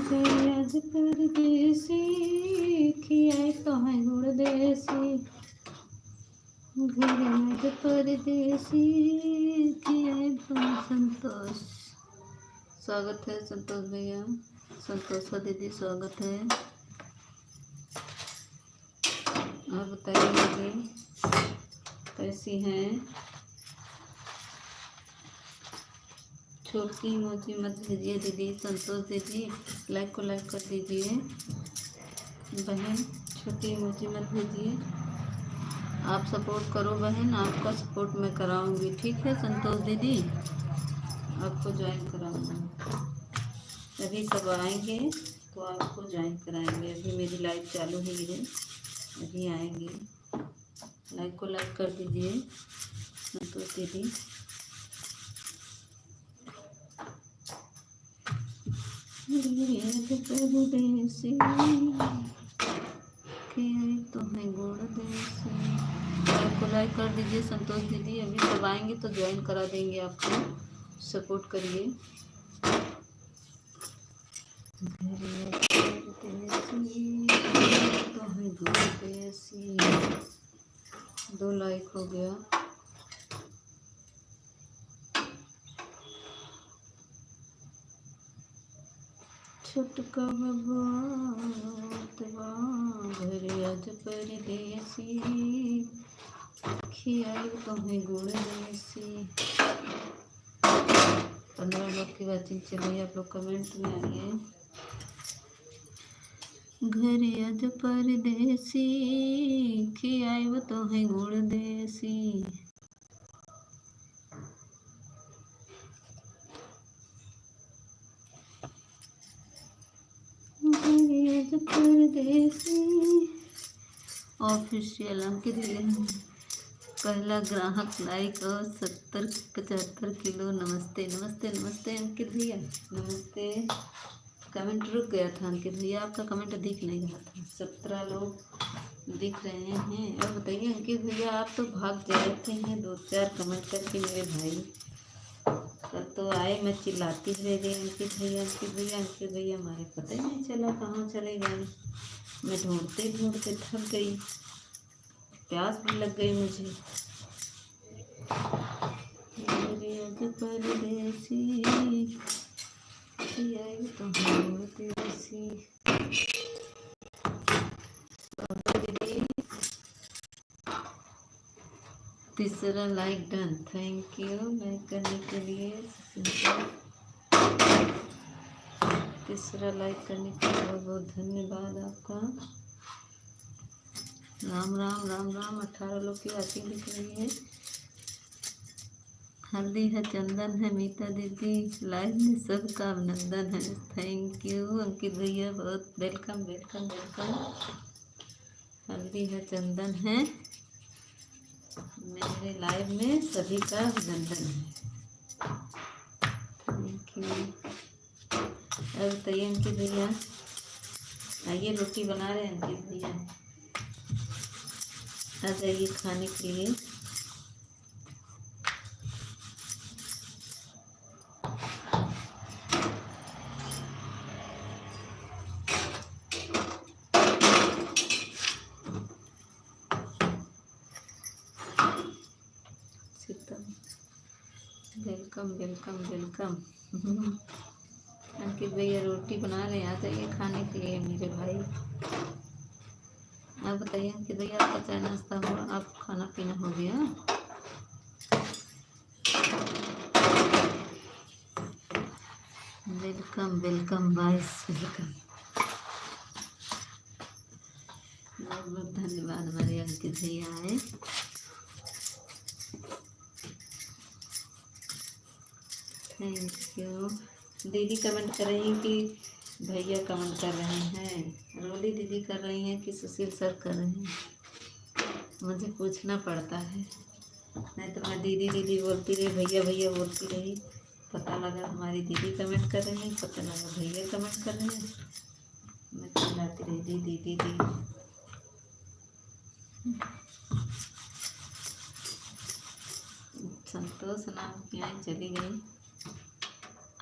गए आज परदेसी, खियाए तो है गुड़ देसी। गए आज परदेसी, खियाए तो है संतोष। स्वागत है संतोष भैया, संतोषा दीदी स्वागत है। और बताइए दीदी कैसी हैं। छोटी इमोजी मत भेजिए दीदी, संतोष दीदी लाइक को लाइक कर दीजिए। बहन छोटी इमोजी मत भेजिए, आप सपोर्ट करो बहन, आपका सपोर्ट मैं कराऊंगी। ठीक है संतोष दीदी, आपको ज्वाइन कराऊंगी। अभी सब आएंगे तो आपको ज्वाइन कराएंगे। अभी मेरी लाइव चालू ही है, अभी आएंगे। लाइक को लाइक कर दीजिए संतोष दीदी। परदेसी तो है गुड़ देसी। लाइक को लाइक कर दीजिए संतोष दीदी, अभी सब आएंगे तो ज्वाइन करा देंगे आपको, सपोर्ट करिए। तो है गुड़ देसी। 2 लाइक हो गया। छुटका बबुआ घरे आज परदेसी, खियाई तो है गुड़ देसी। 15 लोग की बातचीत चल रही है, आप लोग कमेंट में आइए। घरे आज परदेसी, खियाई तो है गुड़ देसी। परदेसी ऑफिशियल अंकित पहला ग्राहक लाइक और 70-75 किलो। नमस्ते नमस्ते नमस्ते अंकित भैया, नमस्ते। कमेंट रुक गया था अंकित भैया, आपका कमेंट दिख नहीं रहा था। 17 लोग दिख रहे हैं। और बताइए अंकित भैया, आप तो भाग जाते हैं 2-4 कमेंट करके मेरे भाई। कल तो आए मैं चिल्लाती रह गई अंकित भैया अंकित भैया अंकित भैया, हमारे पता ही नहीं चला कहाँ चले गए। मैं ढूंढते ढूंढते थक गई, प्यास भी लग गई मुझे। परदेसी तो परदेसी। तीसरा like done, thank you like करने के लिए। तीसरा लाइक करने के लिए बहुत बहुत धन्यवाद आपका। राम राम राम राम। 18 लोग की बातें दिख रही है। हल्दी है चंदन है मीता दीदी, लाइव में सबका अभिनंदन है। थैंक यू अंकित भैया, बहुत वेलकम वेलकम वेलकम। हल्दी है चंदन है, मेरे लाइव में सभी का अभिनंदन है। Thank you. अब बताइए अंकित भैया, आइए रोटी बना रहे हैं अंकित भैया, आ जाइए खाने के लिए। Welcome welcome welcome. अंकित भैया रोटी बना रहे हैं, आ जाइए खाने के लिए मेरे भाई। आप बताइए अंकित भैया, आपका चाय नाश्ता हुआ, आप खाना पीना हो गया? Welcome welcome vice welcome. बहुत बहुत धन्यवाद हमारे अंकित भैया आए। Thank you. दीदी कमेंट कर रही हैं कि भैया कमेंट कर रहे हैं, रोली दीदी कर रही हैं कि सुशील सर कर रहे हैं। मुझे पूछना पड़ता है, नहीं तो मैं दीदी दीदी बोलती रही, भैया भैया बोलती रही। पता लगा हमारी दीदी कमेंट कर रही हैं, पता लगा भैया कमेंट कर रहे हैं, मैं चिल्लाती रही दीदी दीदी। संतोष नाम की आई चली गई।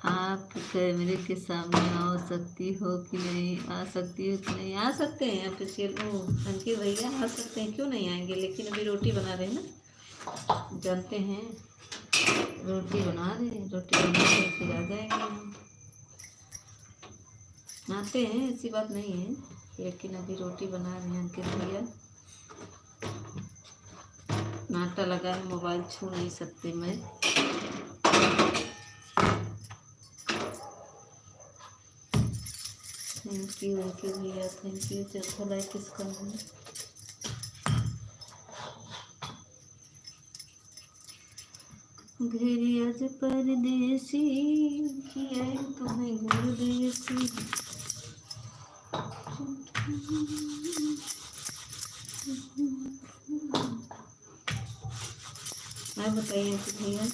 आप कैमरे के सामने आ सकती हो कि नहीं, आ सकती हो कि नहीं? आ सकते हैं ऑफिशियल वो अंकित भैया, आ सकते हैं, क्यों नहीं आएंगे? लेकिन अभी रोटी बना रहे हैं ना, जानते हैं, रोटी बना रहे हैं, रोटी बना के फिर आ जाएंगे हम। आते हैं, ऐसी बात नहीं है, लेकिन अभी रोटी बना रहे हैं अंकित भैया। नाटा लगा है, मोबाइल छू नहीं सकते मैं। थैंक यू भैया, थैंक यू। चौथा लाइक किसका है? घेरी आज परदेसी किया तुम्हें गुरदेसी। आप बताइए भैया।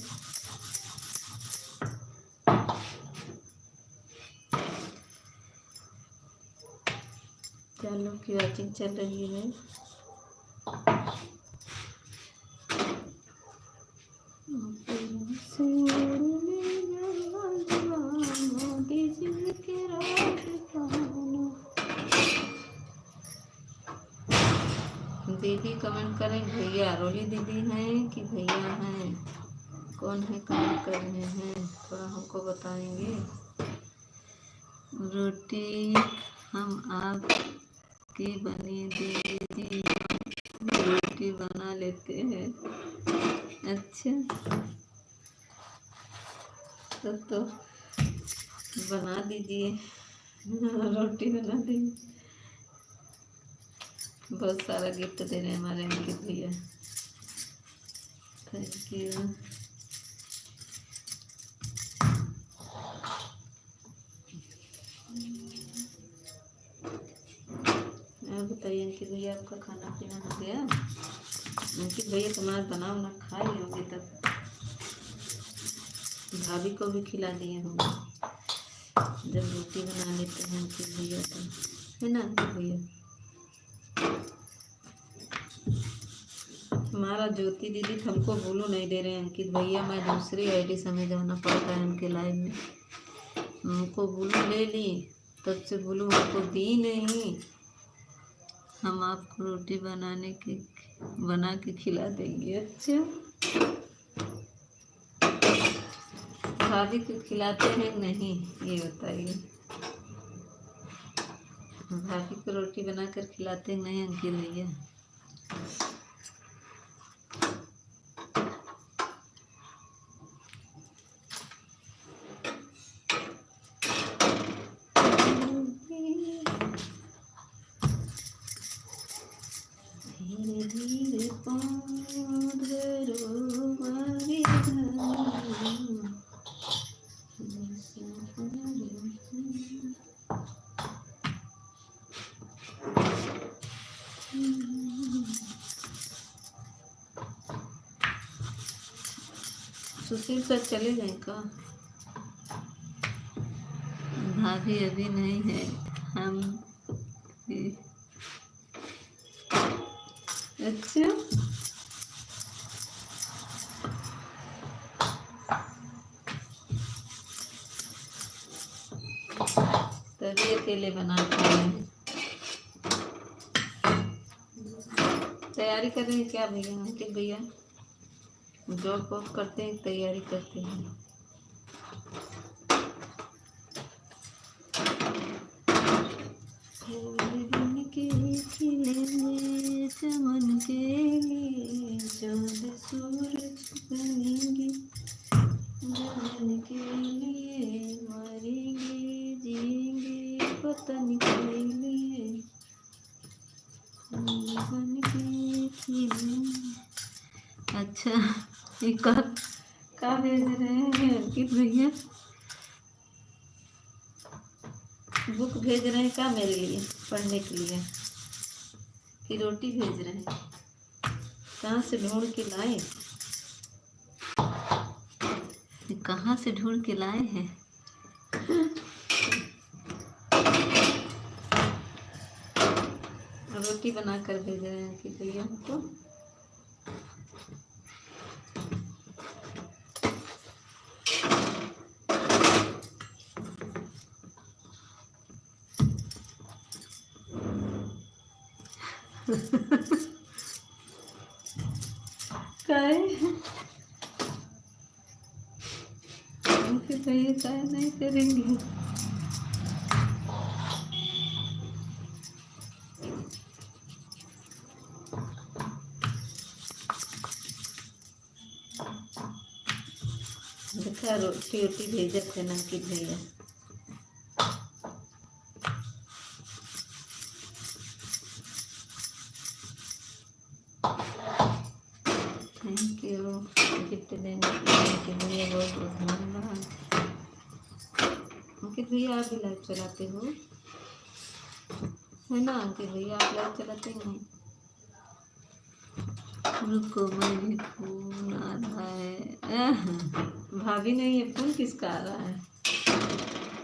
क्या लोग की वॉचिंग चल रही है? दीदी कमेंट करें, भैया रोली दीदी हैं कि भैया हैं, कौन है कमेंट कर रहे हैं, थोड़ा हमको बताएंगे। रोटी हम आपकी बनी दीदी, रोटी बना लेते हैं। अच्छा, तो बना दीजिए, रोटी बना दीजिए। बहुत सारा गिफ्ट दे रहे हैं हमारे अंकित भैया, थैंक यू। बताइए अंकित भैया, आपका खाना पीना हो गया? अंकित भैया तुम्हारा बना ना खा ही होंगे, तब भाभी को भी खिला दिए होंगे जब रोटी बना लेते हैं अंकित भैया, तो है ना अंकित भैया? हमारा ज्योति दीदी हमको बोलो नहीं दे रहे हैं अंकित भैया, मैं दूसरी आईडी से हमें जाना पड़ता है उनके लाइव में। हमको बोलो ले ली, तब से बोलो हमको दी नहीं। हम आपको रोटी बना के खिला देंगे। अच्छा, भाभी को खिलाते हैं नहीं, ये बताइए। भाभी को रोटी बनाकर खिलाते नहीं अंकित भैया? सुशील सर चले गए का? भाभी अभी नहीं है, हम अच्छा, तभी अकेले बनाते हैं। तैयारी कर रहे हैं क्या भैया अंकित भैया? जॉब वॉब करते हैं, तैयारी करते हैं? चमन के लिए चांद सूरज बनेंगे, जलन के लिए मरेंगे, जिएंगे वतन के लिए, बन के खिलेंगे। अच्छा, ये का भेज रहे हैं अंकित भैया? बुक भेज रहे हैं क्या मेरे लिए पढ़ने के लिए, कि रोटी भेज रहे हैं? कहाँ से ढूंढ के लाए, कहाँ से ढूंढ के लाए हैं? रोटी बनाकर भेज रहे हैं कि भैया हमको। काय अंकित भैया काय नहीं करेंगे। देखा रोटी वोटी भेजा थे ना अंकित भैया। थैंक यू गिफ्ट देने के लिए बहुत बहुत धन्यवाद। अंकित भैया आप भी लाइव चलाते हो है ना? अंकित भैया आप लाइव चलाते हैं? रुको मुझे फोन आ रहा है। भाभी नहीं है, फोन किसका आ रहा है?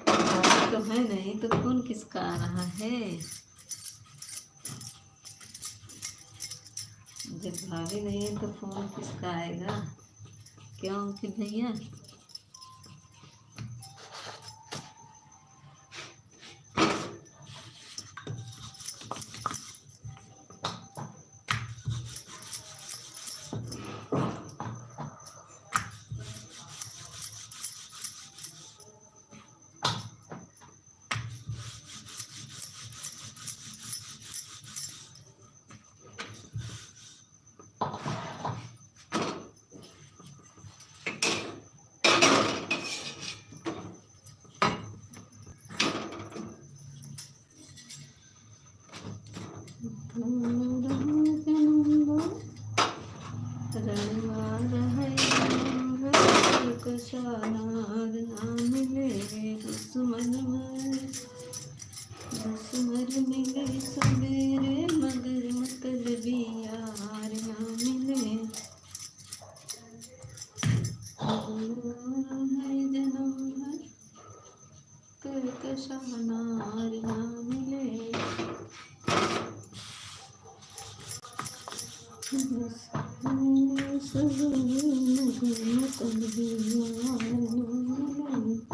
भाभी तो है नहीं तो फोन किसका आ रहा है? जब भाभी नहीं है तो फोन किसका आएगा? क्यों अंकित भैया? मिले सवेरे मगर मतलबी यार ना मिले। है जन्म भर कहकशानार ना मिले। सवेरे मगर मतलबी यार ना मिले।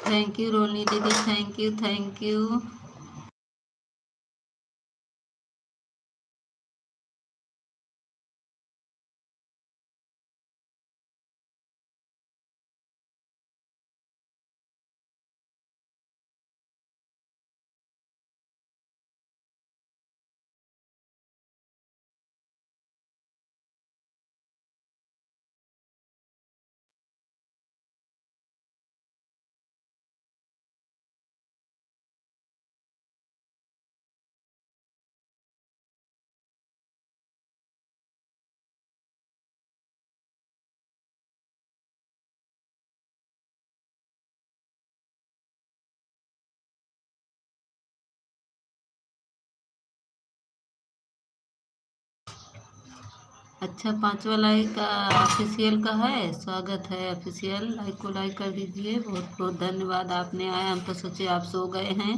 थैंक यू रोलनी दीदी, थैंक यू थैंक यू। अच्छा, 5वां लाइक ऑफिशियल का है, स्वागत है ऑफिशियल। लाइक को लाइक कर दीजिए, बहुत बहुत धन्यवाद, आपने आए, हम तो सोचे आप सो गए हैं।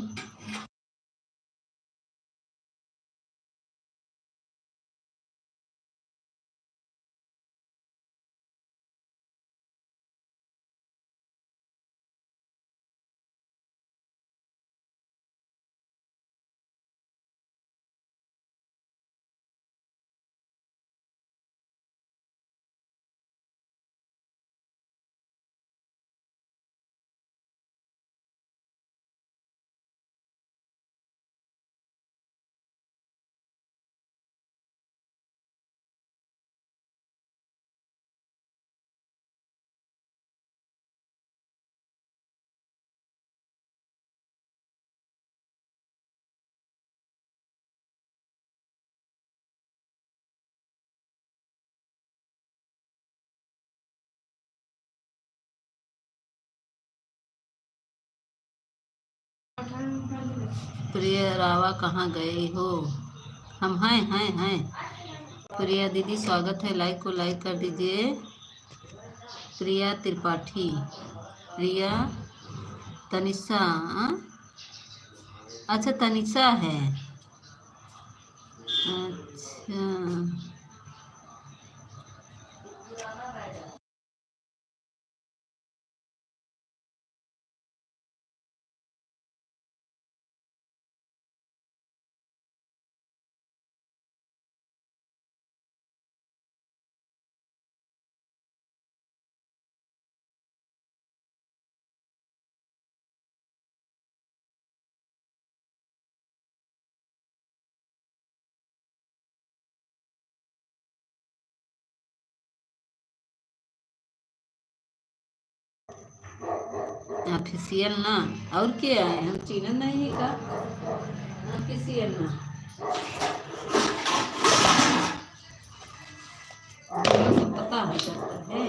प्रिय रावा कहाँ गए हो? हम हैं। प्रिया दीदी स्वागत है, लाइक को लाइक कर दीजिए। प्रिया त्रिपाठी, प्रिया तनिषा, अच्छा तनिषा है, अच्छा। ऑफिशियल ना, और क्या है, हम चीन नहीं का ऑफिशियल ना, सब पता है करता है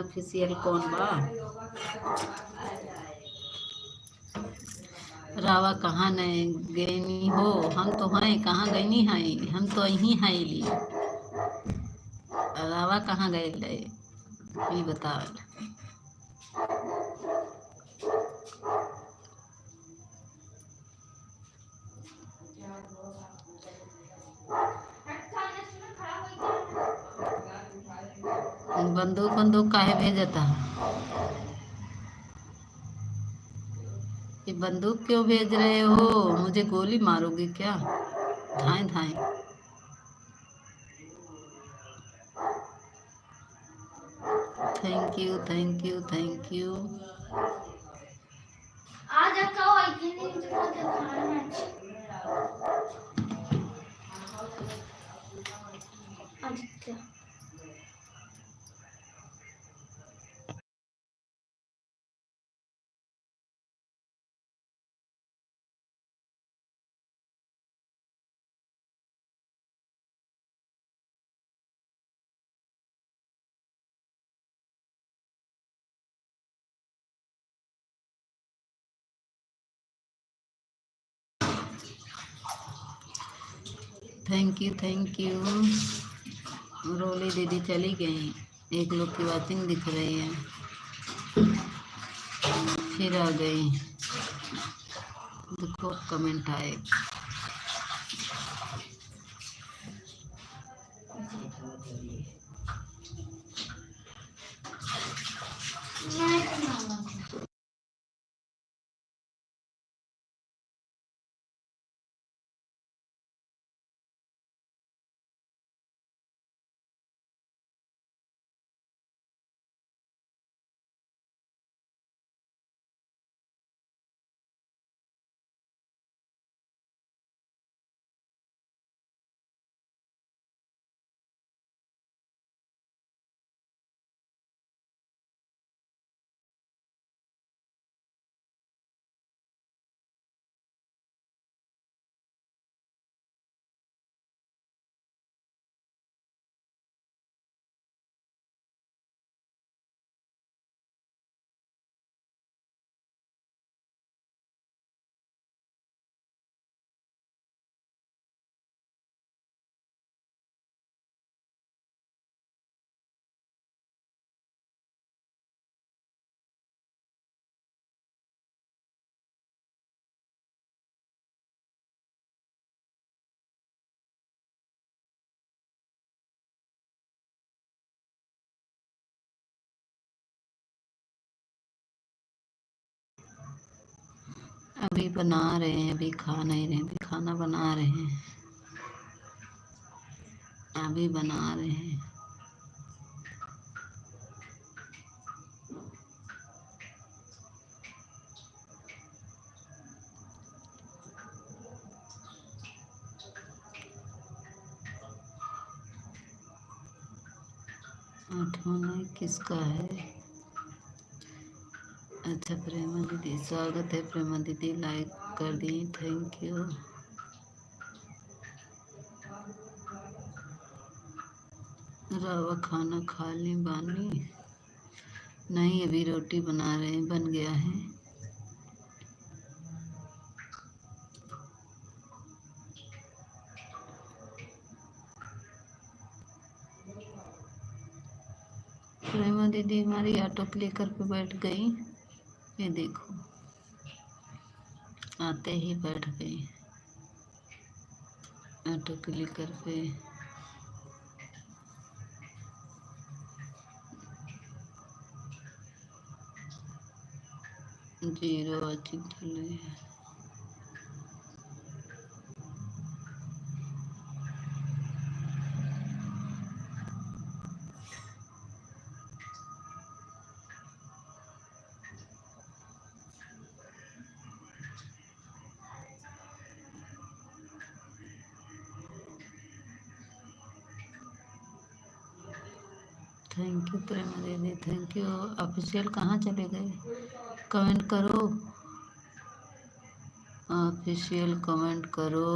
ऑफिशियल कौन बा। रावा कहाँ नहीं गई हो? हम तो हैं, कहाँ गई हैं, हम तो यहीं हैं ली। रावा कहाँ गए ले, ये बताओ। बंदूक बंदूक काहे भेजता है? ये बंदूक क्यों भेज रहे हो? मुझे गोली मारोगे क्या? धाए धाए। Thank you thank you thank you. Thank you thank you. Roli दीदी चली गई, एक लोग की वाचिंग दिख रही है, फिर आ गई। देखो कमेंट आए। अभी बना रहे हैं, अभी खा नहीं रहे, अभी खाना बना रहे हैं, अभी बना रहे हैं। आठवां किसका है? अच्छा प्रेमा दीदी, स्वागत है प्रेमा दीदी, लाइक कर दी, थैंक यू। रवा खाना खा ली बानी? नहीं, अभी रोटी बना रहे हैं, बन गया है। प्रेमा दीदी हमारी ऑटो क्लिकर पे बैठ गई, ये देखो आते ही बैठ गई ऑटो क्लिकर पे। 0 वाचिंग चल रही है। थैंक यू प्रेमा दीदी, थैंक यू। ऑफिशियल कहाँ चले गए? कमेंट करो, ऑफिशियल कमेंट करो।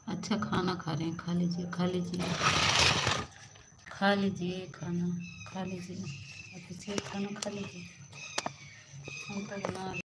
अच्छा खाना खा रहे हैं, खा लीजिए, खा लीजिए, खा लीजिए खाना, खा लीजिए, ऑफिशियल खाना खा लीजिए। हम तो बना रहे।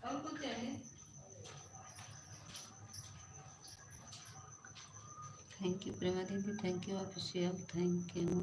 और कुछ है? थैंक यू प्रेमा दीदी, thank you official, thank you.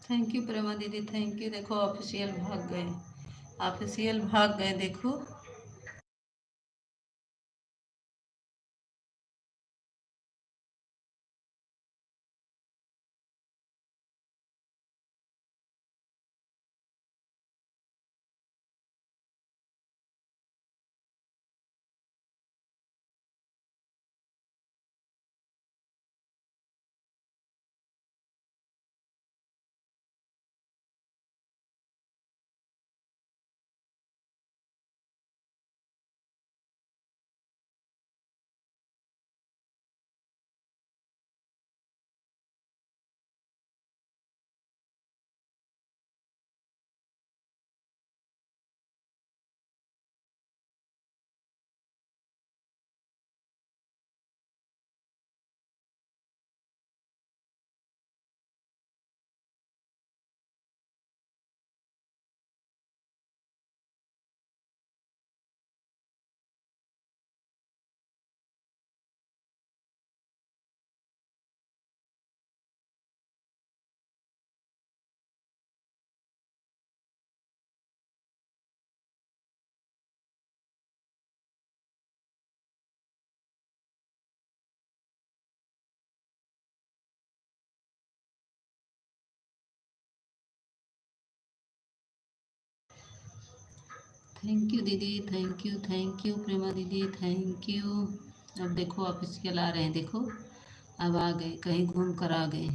Thank you Prema दीदी, थैंक यू। देखो ऑफिशियल भाग गए, ऑफिशियल भाग गए, देखो। थैंक यू दीदी, थैंक यू प्रेमा दीदी, थैंक यू। अब देखो ऑफिशियल आ रहे हैं, देखो अब आ गए, कहीं घूम कर आ गए।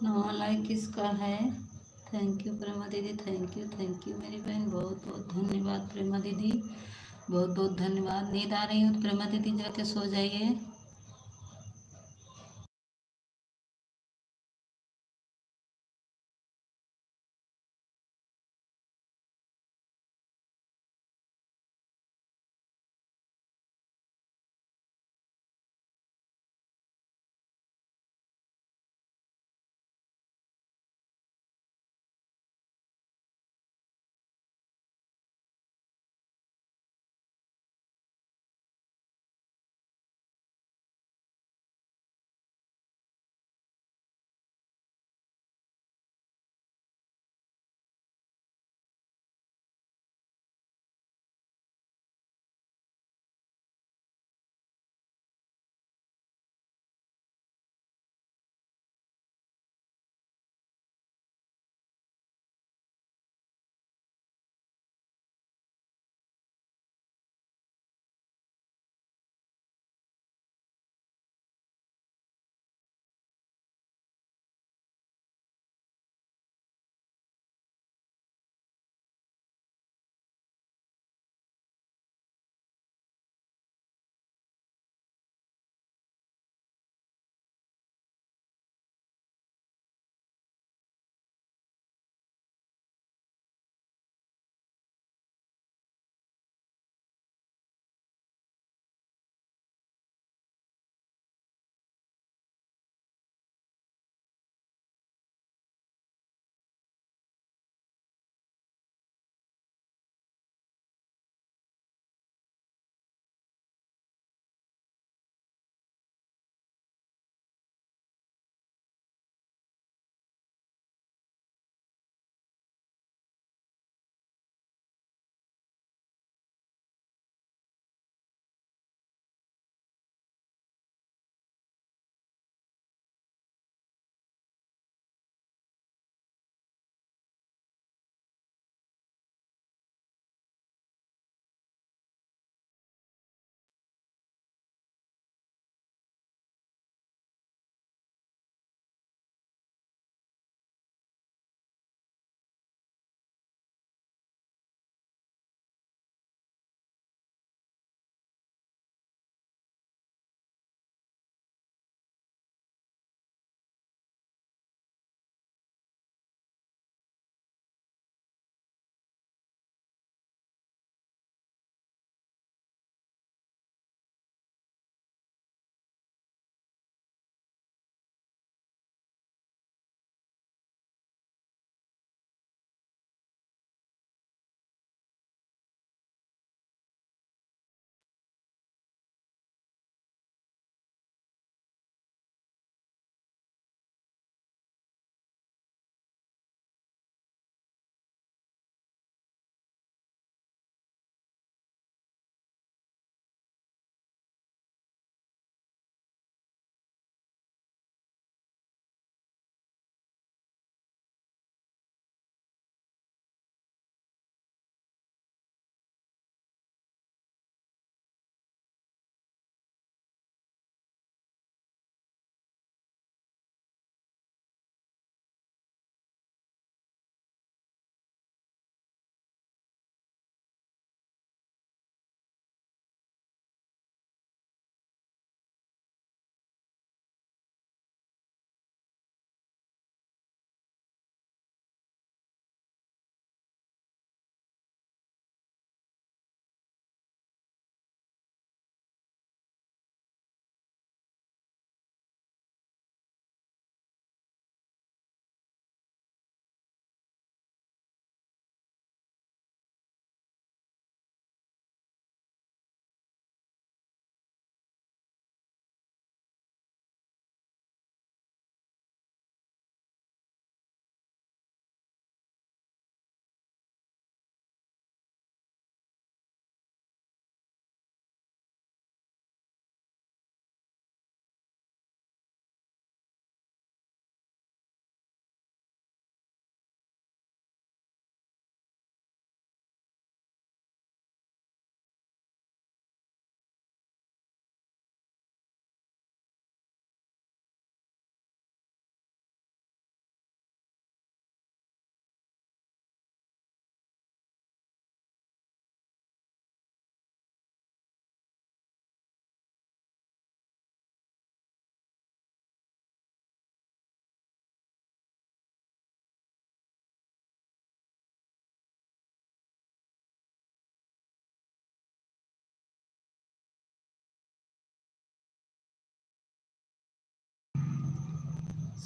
नो लाइक किसका है? थैंक यू प्रेमा दीदी, थैंक यू मेरी बहन, बहुत बहुत धन्यवाद प्रेमा दीदी, बहुत बहुत धन्यवाद। नींद आ रही हो तो प्रेमा दीदी जाके सो जाइए।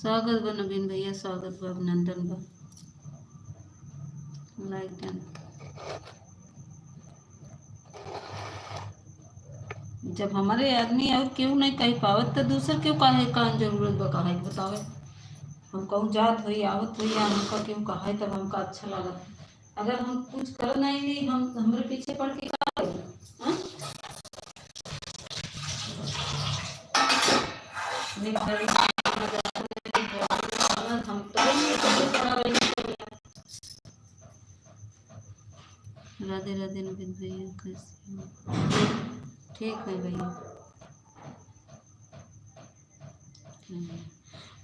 स्वागत बा नवीन भैया, स्वागत बा, अभिनंदन बा। Like done. जब हमारे आदमी और क्यों नहीं कही पावत तो दूसर क्यों काहे का जरूरत बा कहा बतावे। हम कहूँ जात हुई आवत हुई या हमका क्यों कहा है तब हमका अच्छा लगा। अगर हम कुछ कर नहीं हम हमारे पीछे पड़ के का करें? हाँ? हम तो राधे राधे नवीन भैया, कैसे हो? ठीक है भैया।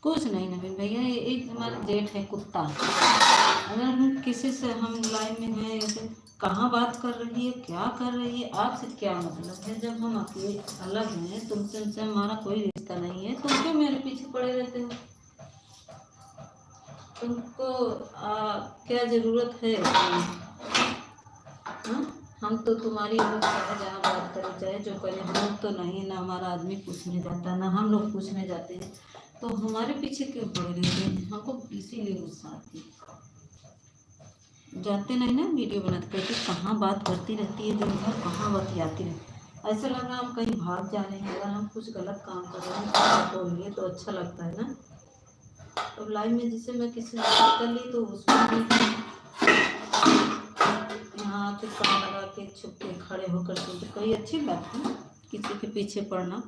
कुछ नहीं नवीन भैया, एक हमारा जेठ है कुत्ता। अगर हम किसी से हम लाइन में हैं ऐसे कहाँ बात कर रही है क्या कर रही है आपसे क्या मतलब है। जब हम अकेले अलग हैं तुमसे उनसे हमारा कोई रिश्ता नहीं है, तुम क्यों मेरे पीछे पड़े रहते हो? तुमको क्या ज़रूरत है? हाँ? हम तो तुम्हारी लोग चाहे जहाँ बात करें चाहे जो करें, हम तो नहीं ना हमारा आदमी पूछने जाता ना हम लोग पूछने जाते हैं, तो हमारे पीछे क्यों पड़े रहते हैं? हमको इसीलिए गुस्सा आती है। जाते नहीं ना वीडियो बनाते कहते कहाँ बात करती रहती है दिन भर, कहाँ बतियाती रहती। ऐसा लग रहा हम कहीं भाग जा रहे हैं, अगर हम कुछ गलत काम कर रहे हैं तो बोलिए तो अच्छा लगता है ना। अब लाइव में जिससे मैं किसी से बात कर ली तो उसमें यहाँ आके कान लगा के छुप के खड़े होकर के तो कोई अच्छी बात है किसी के पीछे पड़ना।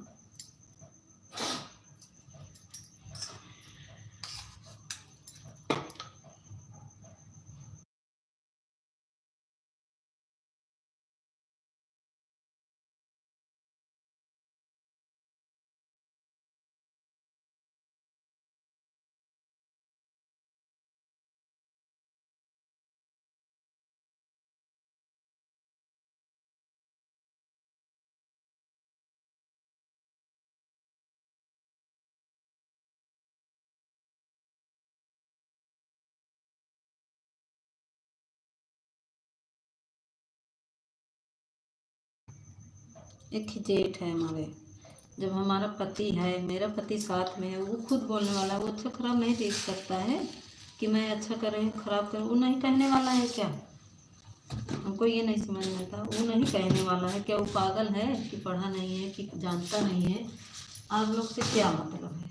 एक जेठ है हमारे, जब हमारा पति है मेरा पति साथ में है वो खुद बोलने वाला है, वो अच्छा खराब नहीं देख सकता है कि मैं अच्छा कर रही हूँ खराब कर, वो नहीं कहने वाला है क्या? हमको ये नहीं समझ में आता, वो नहीं कहने वाला है क्या? वो पागल है कि पढ़ा नहीं है कि जानता नहीं है? आप लोग से क्या मतलब है?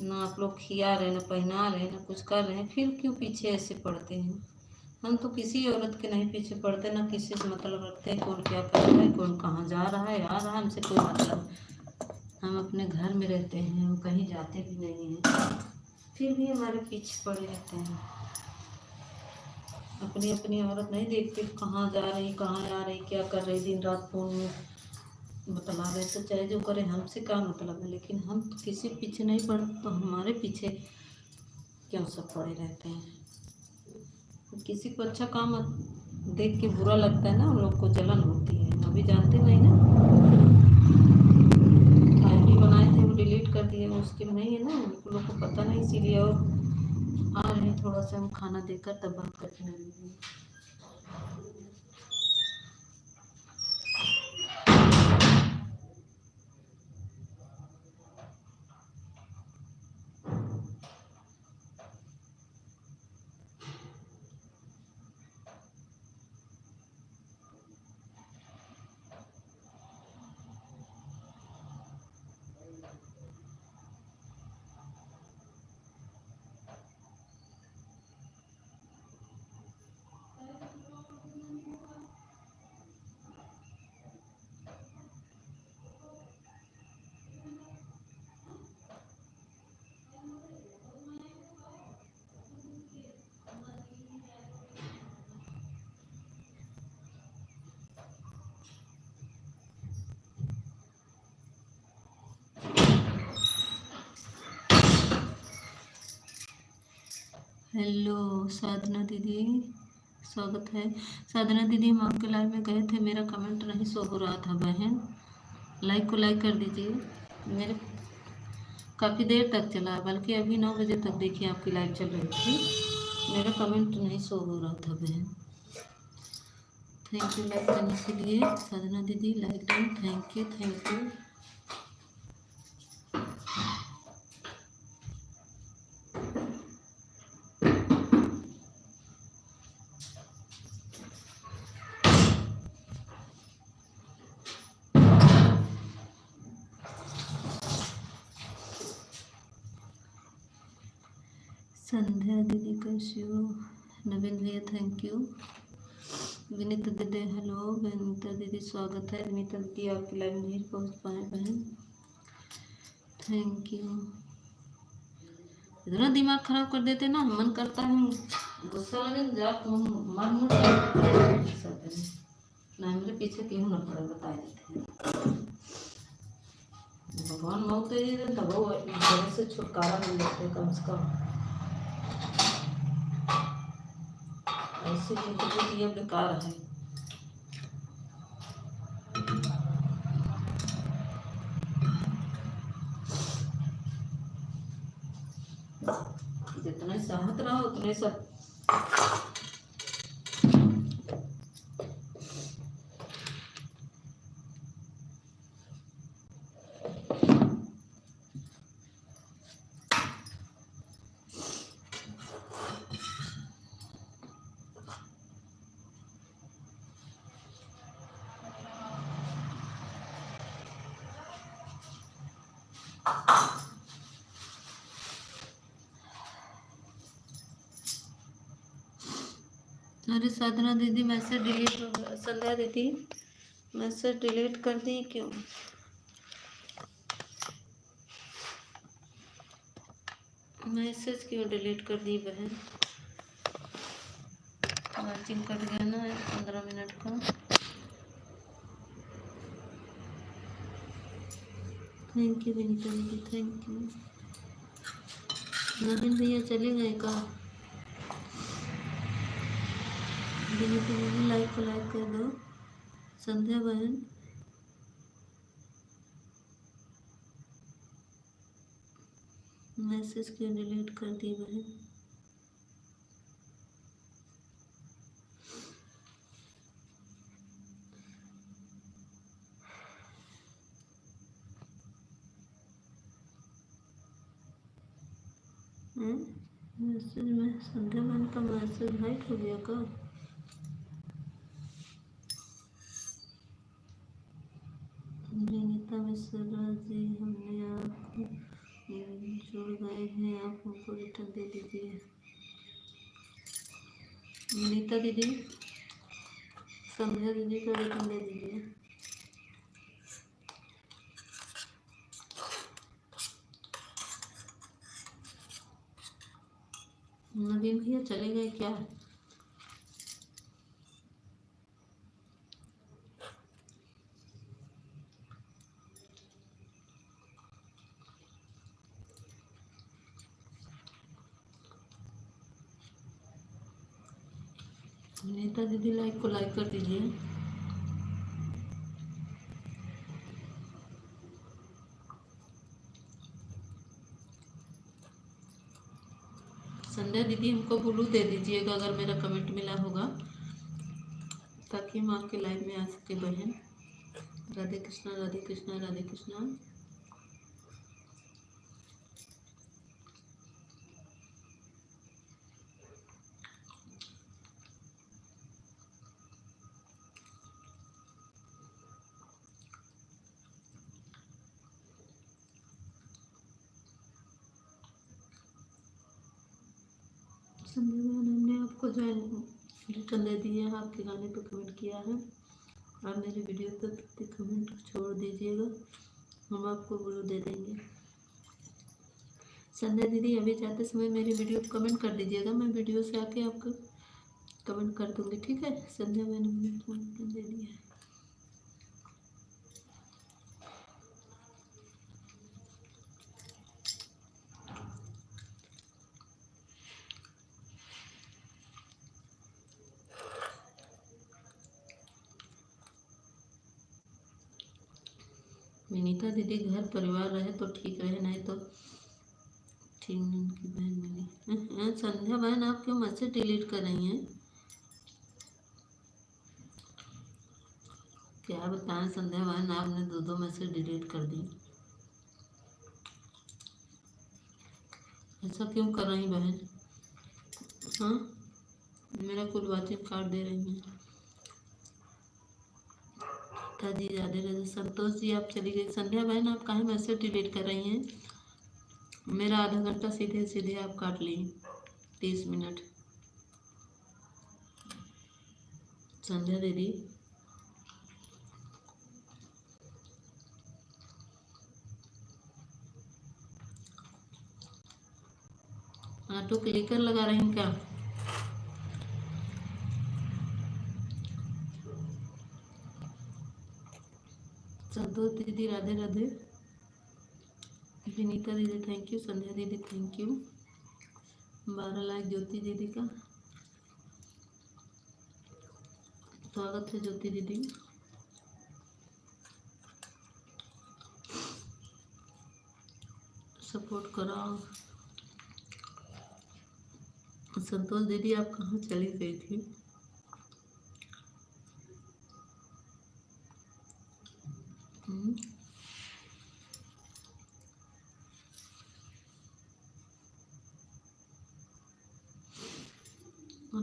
ना आप लोग खिया रहे ना पहना रहे ना कुछ कर रहे हैं, फिर क्यों पीछे ऐसे पड़ते हैं? हम तो किसी औरत के नहीं पीछे पड़ते ना किसी से मतलब रखते हैं कौन क्या कर रहा है कौन कहाँ जा रहा है आ रहा है, हमसे कोई मतलब। हम अपने घर में रहते हैं, हम कहीं जाते भी नहीं हैं, फिर भी हमारे पीछे पड़े रहते हैं। अपनी अपनी औरत नहीं देखते कहाँ जा रही कहाँ आ रही क्या कर रही, दिन रात फ़ोन में बतला रहे तो चाहे जो करे हमसे क्या मतलब है। लेकिन हम तो किसी पीछे नहीं पड़ते तो हमारे पीछे क्यों सब पड़े रहते हैं? किसी को अच्छा काम देख के बुरा लगता है ना, उन लोग को जलन होती है। अभी जानते नहीं ना आईडी बनाए थे वो डिलीट कर दिए, उसके नहीं है ना उन लोग को पता नहीं, इसीलिए। और आ रहे हैं थोड़ा सा हम खाना देकर तब बात करके लगेंगे। हेलो साधना दीदी, स्वागत है। साधना दीदी हम आपके लाइव में गए थे, मेरा कमेंट नहीं शो हो रहा था बहन, लाइक को लाइक कर दीजिए। मेरे काफ़ी देर तक चला, बल्कि अभी 9 बजे तक देखिए आपकी लाइव चल रही थी, मेरा कमेंट नहीं शो हो रहा था बहन। थैंक यू लाइक करने के लिए साधना दीदी, like done, thank you thank you. Sandhya दीदी कैसी हो? नवीन भैया थैंक यू। विनीता दीदी हेलो। विनीता दीदी स्वागत है। विनीता दीदी आपकी लाइव नहीं पहुंच पाए बहन, थैंक यू। इतना दिमाग खराब कर देते ना, मन करता है गुस्सा लगे जा मर मुर ना, मेरे पीछे क्यों ना पड़े बता देते हैं। भगवान मौत दे देते तब वो जगह से छुटकारा मिल जाते कम से कम। ऐसी जिंदगी ये बेकार है। जितने सहमत रहो उतने सब अरे साधना दीदी मैसेज डिलीट हो गया। संध्या दीदी मैसेज डिलीट कर दी क्यों? मैसेज क्यों डिलीट कर दी बहन? मैचिंग कट गया ना 15 मिनट का। थैंक यू विनीता दीदी थैंक यू। नवीन भैया चले गए का? विनीता दीदी लाइक को लाइक कर दो। संध्या बहन मैसेज क्यों डिलीट कर दी बहन? मैसेज में संध्या बहन का मैसेज हाइड हो गया का? विनीता मिश्रा जी हमने आपको जुड़ गए हैं, आप हमको रिटर्न दे दीजिए। विनीता दीदी संध्या दीदी को रिटर्न दे दीजिए। नवीन भैया चले गए क्या? विनीता दीदी लाइक को लाइक कर दीजिए। संध्या दीदी हमको ब्लू दे दीजिएगा अगर मेरा कमेंट मिला होगा, ताकि हम आपके लाइव में आ सके बहन। राधे कृष्णा राधे कृष्णा राधे कृष्णा। संध्या बहन हमने आपको जो रिटर्न दे दिया है, आपके गाने पे कमेंट किया है। आप मेरी वीडियो पे कमेंट छोड़ दीजिएगा, हम आपको ब्लू दे देंगे। संध्या दीदी अभी जाते समय मेरी वीडियो को कमेंट कर दीजिएगा, मैं वीडियो से आके आपको कमेंट कर दूंगी, ठीक है? संध्या मैंने दे दिया है। विनीता दीदी घर परिवार रहे तो ठीक रहे, नहीं तो ठीक नहीं। उनकी बहन मिली। संध्या बहन आप क्यों मैसेज डिलीट कर रही हैं? क्या बताएं संध्या बहन, आपने दो मैसेज डिलीट कर दी। ऐसा क्यों कर रही बहन? हाँ मेरा कुल बातचीत काट दे रही हैं। जी राधे राधे। संतोष जी आप चली गई। संध्या बहन आप कहाँ मैसेज डिलीट कर रही हैं? मेरा आधा घंटा सीधे सीधे आप काट ली। 30 मिनट। संध्या दीदी, ऑटो क्लिकर लगा रही हैं क्या? संतोष दीदी राधे राधे। विनीता दीदी थैंक यू। संध्या दीदी थैंक यू। 12 लाख ज्योति दीदी का स्वागत है। ज्योति दीदी सपोर्ट कराओ। संतोष दीदी आप कहाँ चली गई थी?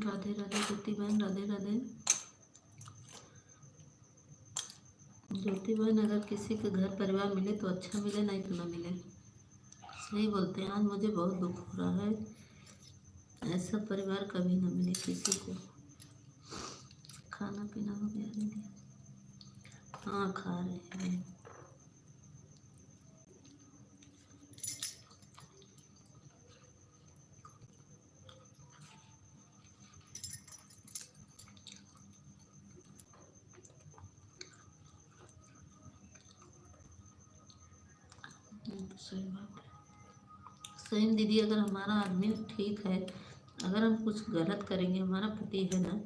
राधे राधे ज्योति बहन, राधे राधे। ज्योति बहन, अगर किसी के घर परिवार मिले तो अच्छा मिले, नहीं तो ना मिले। सही बोलते हैं। आज मुझे बहुत दुख हो रहा है, ऐसा परिवार कभी ना मिले किसी को। खाना पीना हो गया दीदी? हाँ खा रहे हैं। सही बात है। सही दीदी, अगर हमारा आदमी ठीक है, अगर हम कुछ गलत करेंगे, हमारा पति है ना,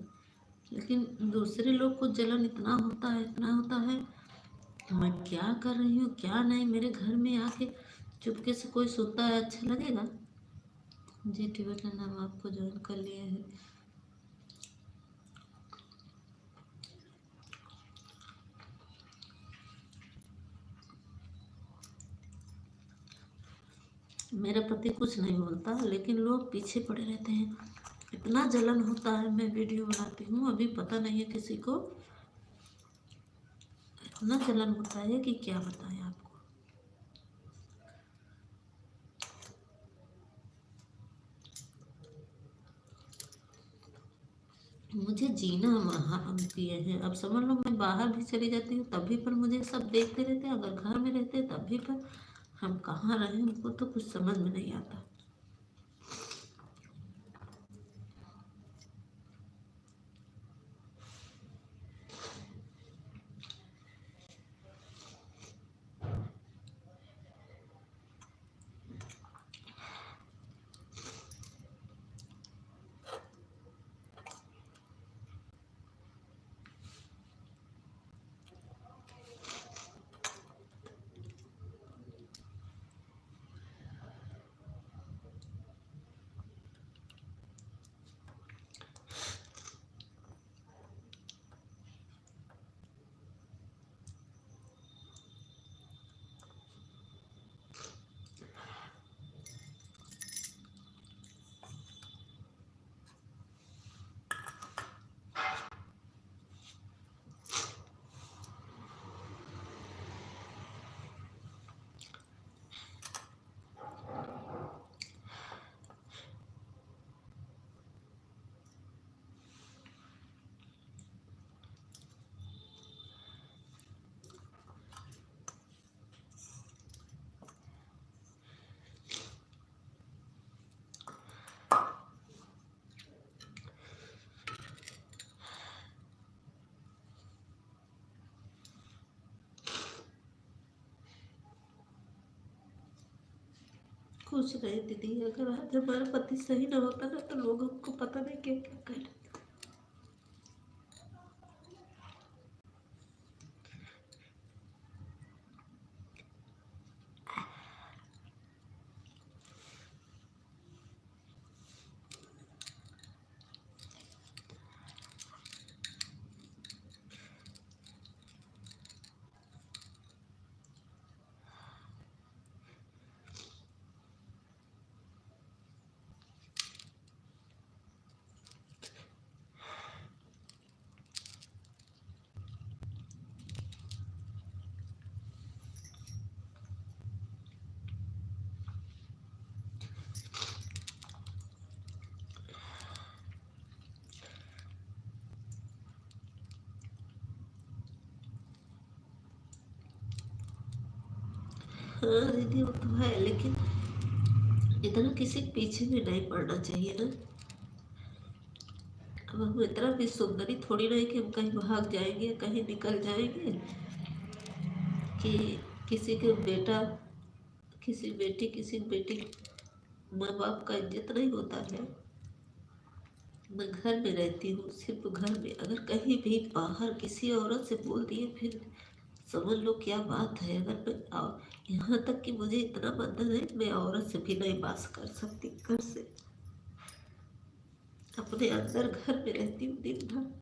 लेकिन दूसरे लोग को जलन इतना होता है, इतना होता है, मैं क्या कर रही हूँ क्या नहीं। मेरे घर में आके चुपके से कोई सोता है, अच्छा लगेगा? जी टिबेटन हम आपको ज्वाइन कर लिए हैं। मेरा पति कुछ नहीं बोलता, लेकिन लोग पीछे पड़े रहते हैं। इतना जलन होता है, मैं वीडियो बनाती हूँ, अभी पता नहीं है किसी को, इतना जलन होता है कि क्या बताएं आपको। मुझे जीना हम किए हैं। अब समझ लो, मैं बाहर भी चली जाती हूँ तभी पर मुझे सब देखते रहते हैं, अगर घर में रहते हैं तभी पर। हम कहाँ रहे हमको तो कुछ समझ में नहीं आता। खुश रहे दीदी। अगर आज हमारा पति सही ना होता ना, तो लोगों को पता नहीं क्या क्या कर। हाँ दीदी वो तो है, लेकिन इतना किसी के पीछे भी नहीं पड़ना चाहिए ना। अब हम इतना भी सुंदरी थोड़ी नहीं कि हम कहीं भाग जाएंगे, कहीं निकल जाएंगे कि किसी के बेटा, किसी बेटी, किसी बेटी, माँ बाप का इज्जत नहीं होता है। मैं घर में रहती हूँ, सिर्फ घर में, अगर कहीं भी बाहर किसी औरत से बोल दिए फिर समझ लो क्या बात है। अगर मैं यहाँ तक कि मुझे इतना बंधन है, मैं औरत से भी नहीं बात कर सकती घर से, अपने अंदर घर में रहती हूँ दिन भर।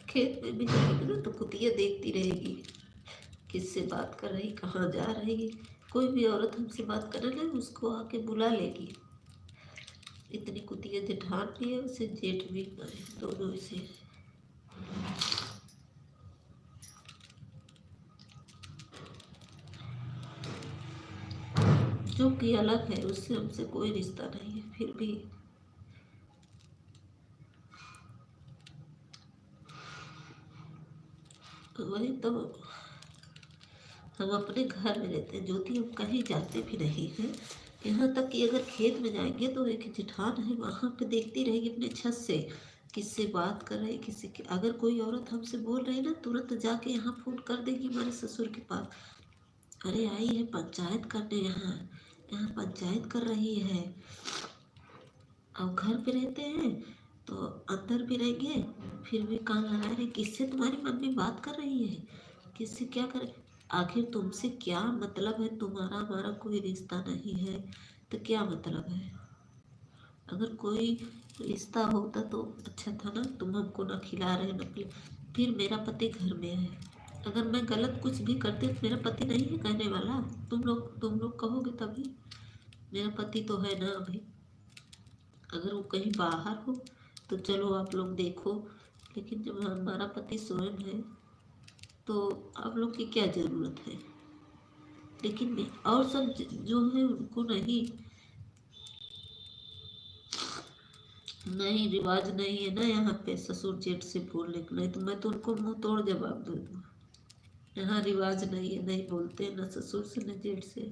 खेत में भी जाएगी ना तो कुतिया देखती रहेगी, किससे बात कर रही, कहाँ जा रही। कोई भी औरत हमसे बात करे ना उसको आके बुला लेगी। इतनी कुतिया जेठान भी है, उसे जेठ भी है, दोनों इसे। जो कि अलग है, उससे हमसे कोई रिश्ता नहीं है, फिर भी वही तो। हम अपने घर में रहते हैं ज्योति, हम कहीं जाते भी नहीं हैं। यहाँ तक कि अगर खेत में जाएंगे तो एक जेठान है वहाँ पे देखती रहेगी अपने छत से, किससे बात कर रहे, किसी के। अगर कोई औरत हमसे बोल रही ना, तुरंत जाके यहाँ फोन कर देगी हमारे ससुर के पास, अरे आई है पंचायत करने, यहाँ यहाँ पंचायत कर रही है। अब घर पे रहते हैं तो अंदर भी रहेंगे, फिर भी कान लगा रहे, किससे तुम्हारी मम्मी बात कर रही है, किससे क्या करे। आखिर तुमसे क्या मतलब है, तुम्हारा हमारा कोई रिश्ता नहीं है तो क्या मतलब है। अगर कोई रिश्ता होता तो अच्छा था ना, तुम हमको ना खिला रहे ना पिला। फिर मेरा पति घर में है, अगर मैं गलत कुछ भी करती तो मेरा पति नहीं है कहने वाला, तुम लोग कहोगे तभी। मेरा पति तो है ना अभी, अगर वो कहीं बाहर हो तो चलो आप लोग देखो, लेकिन जब हमारा पति स्वयं है तो आप लोग की क्या ज़रूरत है। लेकिन नहीं, और सब जो है उनको नहीं, नहीं रिवाज नहीं है ना यहाँ पे ससुर जेठ से बोलने का, नहीं तो मैं तो उनको मुंह तोड़ जवाब दे दूँ। यहाँ रिवाज नहीं है, नहीं बोलते ना ससुर से न जेठ से।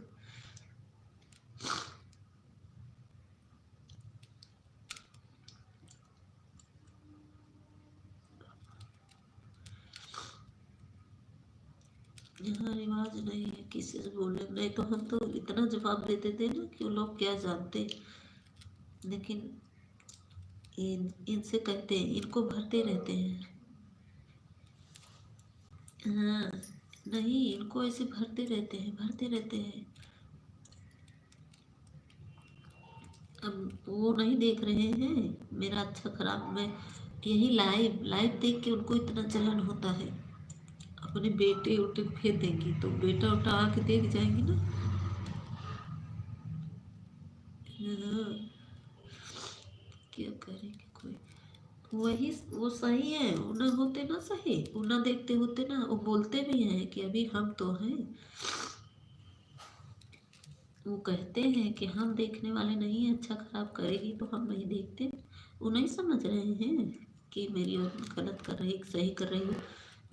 यहाँ रिवाज नहीं है किसी से बोलने का, नहीं तो हम तो इतना जवाब देते थे ना कि वो लोग क्या जानते। लेकिन इनसे कहते हैं, इनको भरते रहते हैं। हाँ, नहीं इनको ऐसे भरते रहते हैं, भरते रहते हैं। अब वो नहीं देख रहे हैं मेरा अच्छा खराब, मैं यही लाइव लाइव देख के उनको इतना जलन होता है। अपने बेटे उटे फेंक देंगी तो बेटा उठा आके देख जाएंगे ना। हाँ, क्या करेंगे कोई। वही वो सही है, वो ना होते ना सही, वो ना देखते होते ना, वो बोलते भी हैं कि अभी हम तो हैं। वो कहते हैं कि हम देखने वाले नहीं हैं, अच्छा खराब करेगी तो हम नहीं देखते। वो नहीं समझ रहे हैं कि मेरी औरत गलत कर रही सही कर रही हो।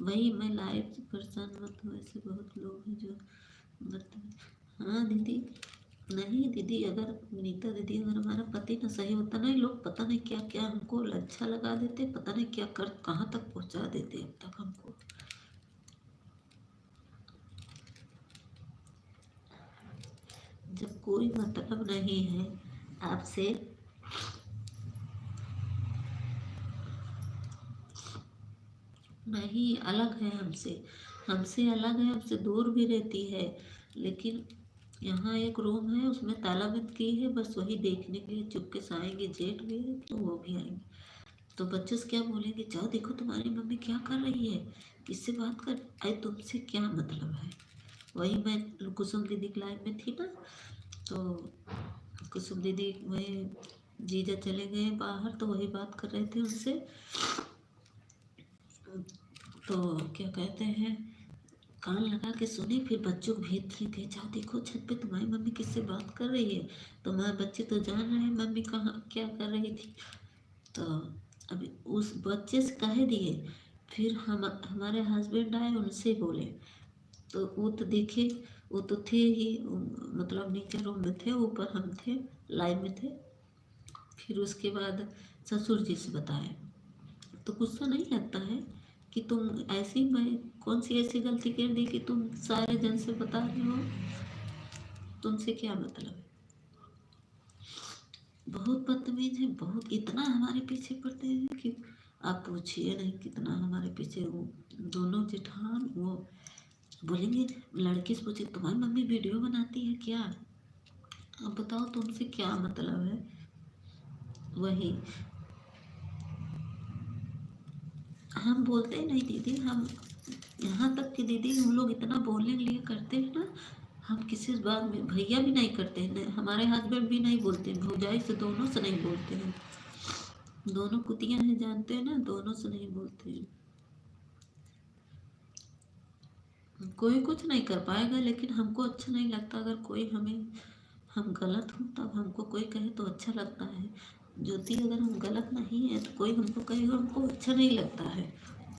वही मैं लाइफ से परेशान मत हूँ, ऐसे बहुत लोग हैं जो मतलब। हाँ दीदी, नहीं दीदी, अगर नीता दीदी अगर हमारा पति ना सही होता ना, ये लोग पता नहीं क्या क्या हमको अच्छा लगा देते, पता नहीं क्या कर कहाँ तक पहुँचा देते अब तक हमको। जब कोई मतलब नहीं है आपसे, नहीं अलग है हमसे, हमसे अलग है, हमसे दूर भी रहती है। लेकिन यहाँ एक रूम है उसमें ताला बंद की है, बस वही देखने के लिए चुपके से आएंगे, जेठ भी है तो वो भी आएंगे। तो बच्चे से क्या बोलेंगे, जाओ देखो तुम्हारी मम्मी क्या कर रही है, किससे बात कर, अरे तुमसे क्या मतलब है। वही मैं कुसुम दीदी की लाइफ में थी ना, तो कुसुम दीदी वही जीजा चले गए बाहर तो वही बात कर रहे थे उनसे। तो क्या कहते हैं, कान लगा के सुनी, फिर बच्चों को भेज दिए थे, जाओ देखो छत पे तुम्हारी मम्मी किससे बात कर रही है। तुम्हारे बच्चे तो जान रहे हैं मम्मी कहाँ क्या कर रही थी। तो अभी उस बच्चे से कह दिए, फिर हम हमारे हस्बैंड आए उनसे बोले, तो वो तो देखे, वो तो थे ही, मतलब नीचे रूम में थे, ऊपर हम थे, लाइन में थे। फिर उसके बाद ससुर जी से बताए, तो गुस्सा नहीं लगता है कि तुम ऐसी, मैं कौन सी ऐसी गलती कर दी कि तुम सारे जन से बता रहे हो, तुमसे क्या मतलब है। बहुत बदतमीज है, बहुत, इतना हमारे पीछे पड़ते हैं कि आप पूछिए नहीं कितना हमारे पीछे। वो दोनों जेठान वो बोलेंगे, लड़के से पूछे तुम्हारी मम्मी वीडियो बनाती है क्या, अब बताओ तुमसे क्या मतलब है। वही हम बोलते ही नहीं दीदी, हम यहाँ तक कि दीदी हम लोग इतना बोलने के लिए करते हैं ना, हम किसी बात में भैया भी नहीं करते हैं, हमारे हस्बैंड भी नहीं बोलते हैं, भौजाई से दोनों से नहीं बोलते हैं, दोनों कुतियाँ हैं जानते हैं ना, दोनों से नहीं बोलते हैं। कोई कुछ नहीं कर पाएगा, लेकिन हमको अच्छा नहीं लगता अगर कोई हमें, हम गलत हों तब हमको कोई कहे तो अच्छा लगता है। ज्योति अगर हम गलत नहीं है तो कोई हमको कहेगा, हमको अच्छा नहीं लगता है,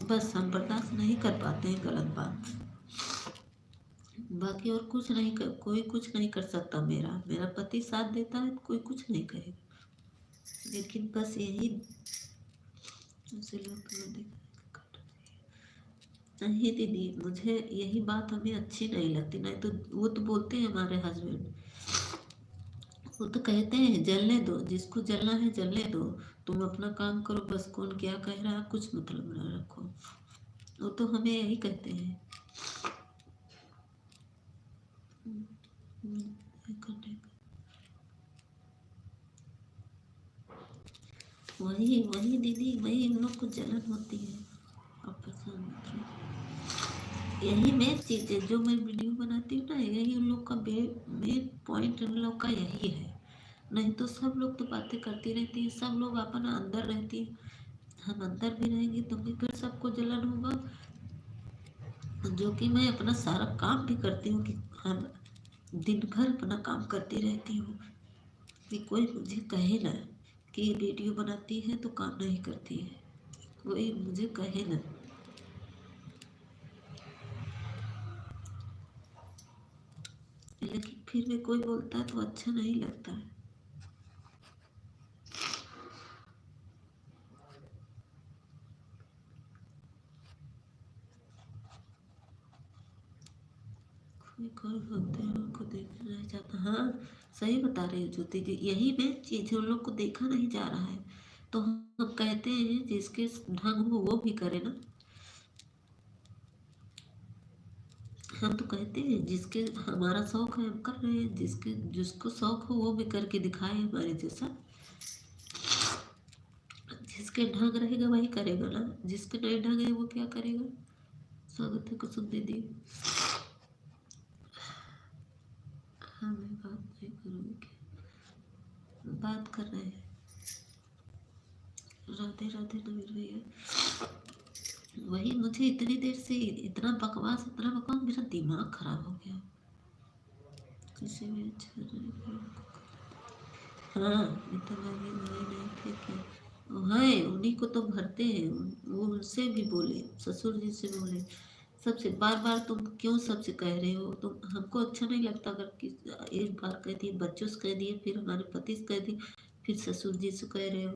बस हम बर्दाश्त नहीं कर पाते हैं गलत बात। बाकी और कुछ नहीं कर, कोई कुछ नहीं कर सकता, मेरा मेरा पति साथ देता है तो कोई कुछ नहीं कहेगा, लेकिन बस यही उसे लोग नहीं दीदी, मुझे यही बात हमें अच्छी नहीं लगती, नहीं तो वो तो बोलते हैं हमारे हस्बैंड, वो तो कहते हैं जलने दो, जिसको जलना है जलने दो, तुम अपना काम करो, बस कौन क्या कह रहा है कुछ मतलब ना रखो, वो तो हमें यही कहते हैं। करने का वही वही दीदी, वही इन लोग को जलन होती है, आप परेशान मत रहिए। यही मेन चीज़ है जो मैं वीडियो बनाती हूँ ना, यही उन लोग का मेन पॉइंट उन लोग का यही है, नहीं तो सब लोग तो बातें करती रहती है, सब लोग अपना अंदर रहती है, हम अंदर भी रहेंगे तो भी फिर सबको जलन होगा। जो कि मैं अपना सारा काम भी करती हूँ कि हम दिन भर अपना काम करती रहती हूँ, कि कोई मुझे कहे ना कि ये वीडियो बनाती है तो काम नहीं करती है, कोई मुझे कहे ना। लेकिन फिर भी कोई बोलता है तो अच्छा नहीं लगता है। कोई कोई होते हैं उनको देखना नहीं चाहता। हाँ, सही बता रही हो ज्योति जी, यही मेन चीज़ है, उन लोग को देखा नहीं जा रहा है, तो हम कहते हैं जिसके ढंग हो वो भी करे ना, हम तो कहते हैं जिसके, हमारा शौक है हम कर रहे हैं, जिसके जिसको शौक हो वो भी करके दिखाए हमारे जैसा, जिसके ढंग रहेगा वही करेगा ना, जिसके नहीं ढंग है वो क्या करेगा। स्वागत है कुसुम दीदी। हाँ मैं बात नहीं करूँगी, बात कर रहे हैं, राधे राधे नवीन भैया। वही मुझे इतनी देर से इतना बकवास, इतना बकवास, मेरा दिमाग खराब हो गया, किसी भी अच्छा नहीं। हाँ, मित्र भाभी वही नहीं थे क्या, हैं उन्हीं को तो भरते हैं, वो उनसे भी बोले, ससुर जी से बोले, सबसे बार बार तुम क्यों सबसे कह रहे हो, तुम हमको अच्छा नहीं लगता अगर एक बार कह दिए, बच्चों से कह दिए, फिर हमारे पति से कह दिए, फिर ससुर जी से कह रहे हो,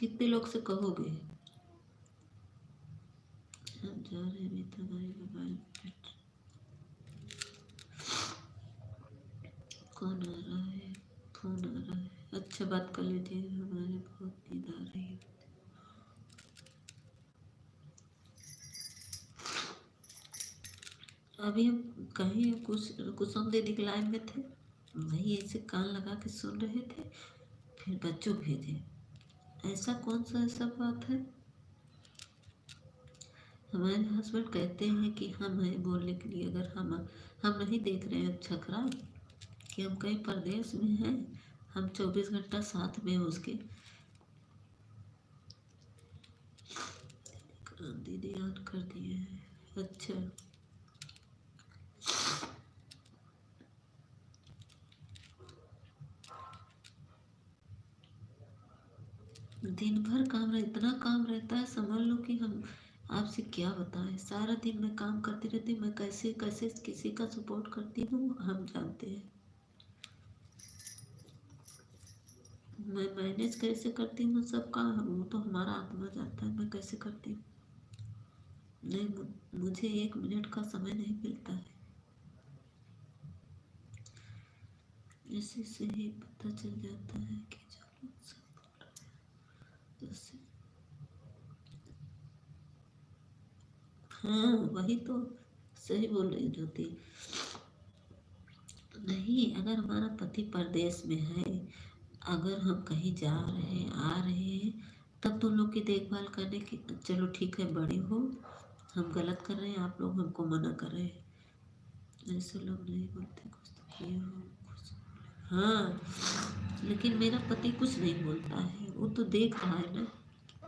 कितने लोग से कहोगे। हम जा रहे हैं मित्र भाई मोबाइल, कौन आ रहा है, फोन आ रहा है, अच्छा बात कर लीजिए, हमारे बहुत नींद आ रही है। अभी हम कहीं कुछ कुसुम दीदी के लाइन में थे, वही ऐसे कान लगा के सुन रहे थे, फिर बच्चों भेजे, ऐसा कौन सा ऐसा बात है। हमारे हस्बैंड कहते हैं कि हम हैं बोलने के लिए, अगर हम नहीं देख रहे हैं अच्छा खराब, कि हम कहीं परदेश में हैं, हम 24 घंटा साथ में हैं उसके। दीदी ऑन कर दिए हैं, अच्छा। दिन भर काम रहा, इतना काम रहता है, समझ लो कि हम आपसे क्या बताएं। सारा दिन मैं काम करती रहती, मैं कैसे कैसे किसी का सपोर्ट करती हूँ हम जानते हैं। मैं मैनेज कैसे करती हूँ सबका, वो तो हमारा आत्मा जानता है मैं कैसे करती हूँ। नहीं, मुझे 1 मिनट का समय नहीं मिलता है। इसी से ही पता चल जाता है कि जो लोग सब बोल रहे हैं जैसे, हाँ वही तो सही बोल रही ज्योति। नहीं, अगर हमारा पति परदेश में है, अगर हम कहीं जा रहे हैं आ रहे हैं, तब तो लोग की देखभाल करने की, चलो ठीक है बड़े हो, हम गलत कर रहे हैं, आप लोग हमको मना कर रहे हैं, ऐसे लोग नहीं बोलते कुछ तो किए हो कुछ। हाँ, लेकिन मेरा पति कुछ नहीं बोलता है, वो तो देख रहा है ना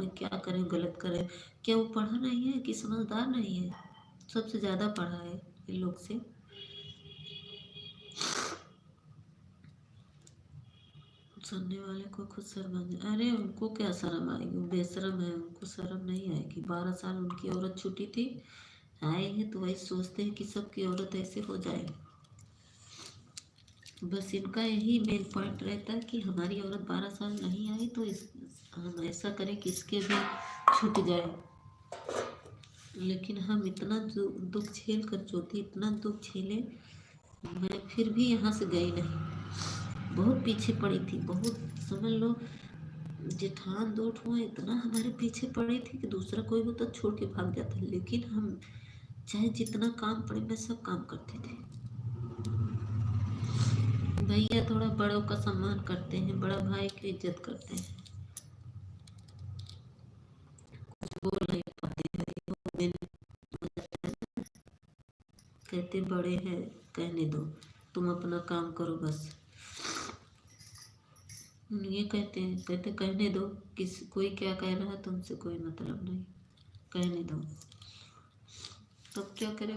मैं क्या करें गलत करें। क्या वो पढ़ा नहीं है कि समझदार नहीं है? सबसे ज़्यादा पढ़ा है इन लोग से। सुनने वाले को खुद शर्म आ, अरे उनको क्या शर्म आएगी, वो बेशरम है, उनको शर्म नहीं आएगी। 12 साल उनकी औरत छूटी थी, आए हैं तो वही सोचते हैं कि सबकी औरत ऐसे हो जाए। बस इनका यही मेन पॉइंट रहता है कि हमारी औरत 12 साल नहीं आई तो हम ऐसा करें कि इसके भी छूट जाए। लेकिन हम इतना दुख झेल कर ज्योति, इतना दुख झेले, मैं फिर भी यहाँ से गई नहीं। बहुत पीछे पड़ी थी, बहुत, समझ लो जेठान दो ठो इतना हमारे पीछे पड़ी थी कि दूसरा कोई होता तो छोड़ के भाग जाता, लेकिन हम चाहे जितना काम पड़े मैं सब काम करते थे। भैया थोड़ा बड़ों का सम्मान करते हैं, बड़ा भाई की इज्जत करते हैं, कुछ बोल नहीं पाते हैं, कहते बड़े हैं कहने दो, तुम अपना काम करो बस। ये कहते कहने दो, किस कोई क्या कह रहा है तुमसे कोई मतलब नहीं, कहने दो। तो क्या करें?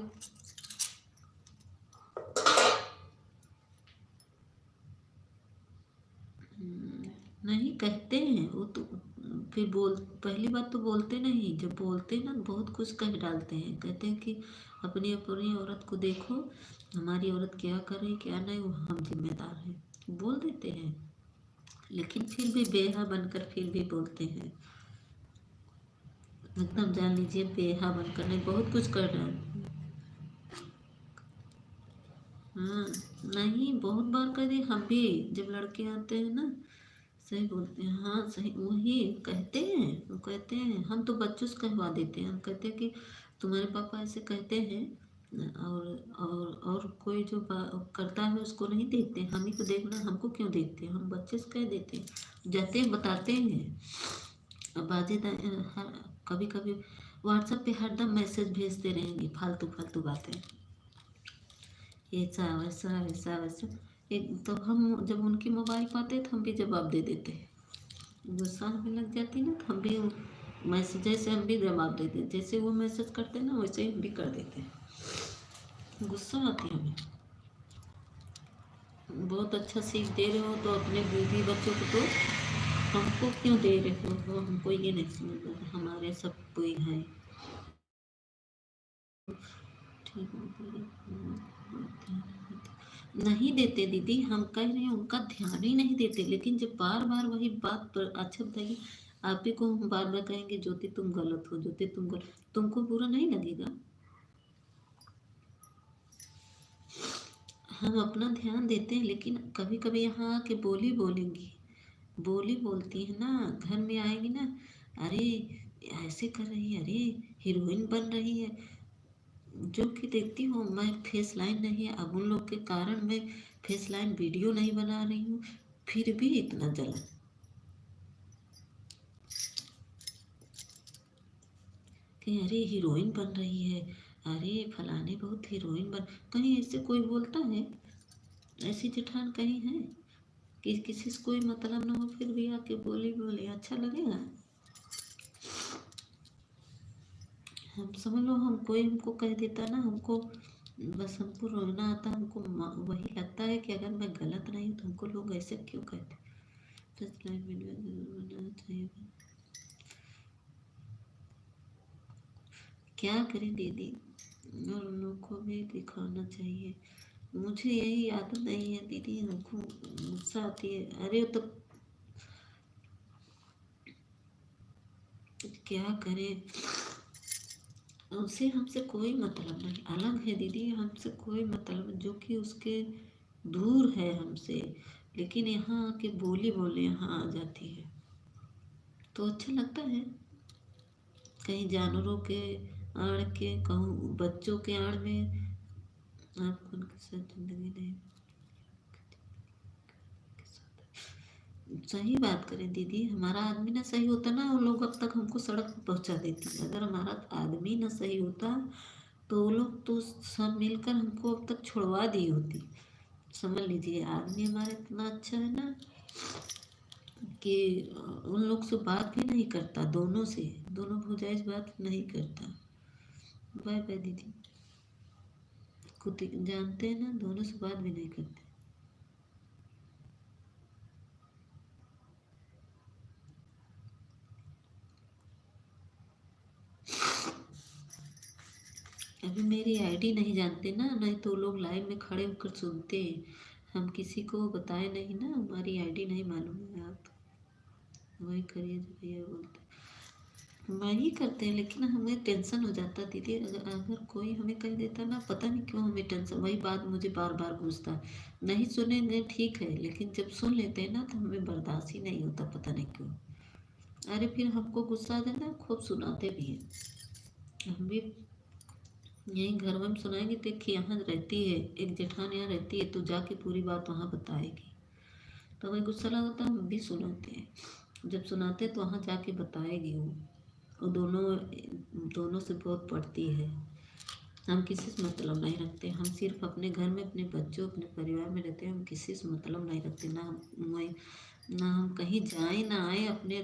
नहीं कहते हैं वो तो, फिर पहली बात तो बोलते नहीं, जब बोलते हैं ना बहुत कुछ कह डालते हैं, कहते हैं कि अपनी अपनी औरत को देखो, हमारी औरत क्या कर रही क्या नहीं वो हम जिम्मेदार हैं, बोल देते हैं। लेकिन फिर भी बेहा बनकर फिर भी बोलते हैं, एकदम जान लीजिए बेहा बनकर नहीं, बहुत कुछ कर रहे हैं। हाँ, नहीं बहुत बार कर दी हम भी, जब लड़के आते हैं ना सही बोलते हैं, हाँ सही वही कहते हैं। वो कहते हैं, हम तो बच्चों से कहवा देते हैं, हम कहते हैं कि तुम्हारे पापा ऐसे कहते हैं, और कोई जो करता है उसको नहीं देखते, हम ही को देखना, हमको क्यों देखते हैं, हम बच्चे से कह देते हैं, जाते हैं बताते हैं। अब बाजे कभी कभी व्हाट्सएप पे हरदम मैसेज भेजते रहेंगे फालतू फालतू बातें, ऐसा वैसा ऐसा वैसा। एक तो हम जब उनकी मोबाइल पाते तो हम भी जवाब दे देते, गुस्सा हमें लग जाती ना तो हम भी मैसेज, जैसे हम भी जवाब देते, जैसे वो मैसेज करते ना वैसे ही हम भी कर देते, गुस्सा आती है हमें। बहुत अच्छा सीख दे रहे हो तो अपने बीवी बच्चों को, तो हमको क्यों दे रहे हो, हमको ये नहीं समझ आता, हमारे सब कोई है ठीक नहीं देते दीदी, हम कह रहे हैं उनका ध्यान ही नहीं देते, लेकिन जब बार बार वही बात पर, अच्छा बताइए आप ही को हम बार बार कहेंगे ज्योति तुम गलत हो, ज्योति तुम गलत, तुमको बुरा नहीं लगेगा? हम अपना ध्यान देते हैं, लेकिन कभी कभी यहाँ आके बोली बोलेंगी, बोली बोलती है ना, घर में आएगी ना, अरे ऐसे कर रही है, अरे हीरोइन बन रही है, जो कि देखती हूँ मैं फेस लाइन नहीं है, अब उन लोग के कारण मैं फेस लाइन वीडियो नहीं बना रही हूँ, फिर भी इतना जलन कि अरे हीरोइन बन रही है, अरे फलाने बहुत हीरोइन बन, कहीं ऐसे कोई बोलता है? ऐसी जेठान कहीं है कि किसी से कोई मतलब ना हो फिर भी आके बोली बोले, अच्छा लगेगा? हम समझ लो, हम कोई हमको कह देता ना, हमको बस हमको रोना आता, हमको वही लगता है कि अगर मैं गलत नहीं तो हमको लोग ऐसे क्यों कहते, फर्स्ट लाइन वीडियो जरूर बनाना चाहिए। क्या करें दीदी, और उन लोग को भी दिखाना चाहिए। मुझे यही आदत नहीं है दीदी, हमको गुस्सा आती है। अरे तो क्या करें, उसे हमसे कोई मतलब नहीं, अलग है दीदी, हमसे कोई मतलब जो कि उसके दूर है हमसे, लेकिन यहाँ आके बोली बोले यहाँ आ जाती है तो अच्छा लगता है। कहीं जानवरों के आड़ के, कहूँ बच्चों के आड़ में आपको उनके साथ जिंदगी नहीं। सही बात करें दीदी, हमारा आदमी ना सही होता ना, वो लोग अब तक हमको सड़क पर पहुंचा देती। अगर हमारा आदमी ना सही होता तो वो लोग तो सब मिलकर हमको अब तक छुड़वा दी होती। समझ लीजिए, आदमी हमारा इतना अच्छा है ना कि उन लोग से बात भी नहीं करता, दोनों से, दोनों भौजाई से बात नहीं करता। बाय बाय दीदी, खुद जानते हैं ना, दोनों से बात भी नहीं करते। अभी मेरी आईडी नहीं जानते ना, नहीं तो लोग लाइव में खड़े होकर सुनते हैं। हम किसी को बताए नहीं ना, हमारी आईडी नहीं मालूम है। आप वही करिए जो भैया बोलते हैं, वही करते हैं, लेकिन हमें टेंशन हो जाता दीदी। अगर कोई हमें कह देता ना, पता नहीं क्यों हमें टेंशन, वही बात मुझे बार बार गूंजता है। नहीं सुनेंगे ठीक है, लेकिन जब सुन लेते हैं ना तो हमें बर्दाश्त ही नहीं होता, पता नहीं क्यों। अरे फिर हमको गुस्सा आ जाता है, खूब सुनाते भी हैं। हम भी यहीं घर में सुनाएंगे, देखिए यहाँ रहती है एक जेठान, यहाँ रहती है तो जाके पूरी बात वहाँ बताएगी। तो हमें गुस्सा लगा होता है, हम भी सुनाते हैं। जब सुनाते हैं तो वहाँ जाके बताएगी वो दोनों, दोनों से बहुत पड़ती है। हम किसी से मतलब नहीं रखते, हम सिर्फ अपने घर में अपने बच्चों अपने परिवार में रहते हैं। हम किसी से मतलब नहीं रखते, ना हम कहीं जाएं ना आए, अपने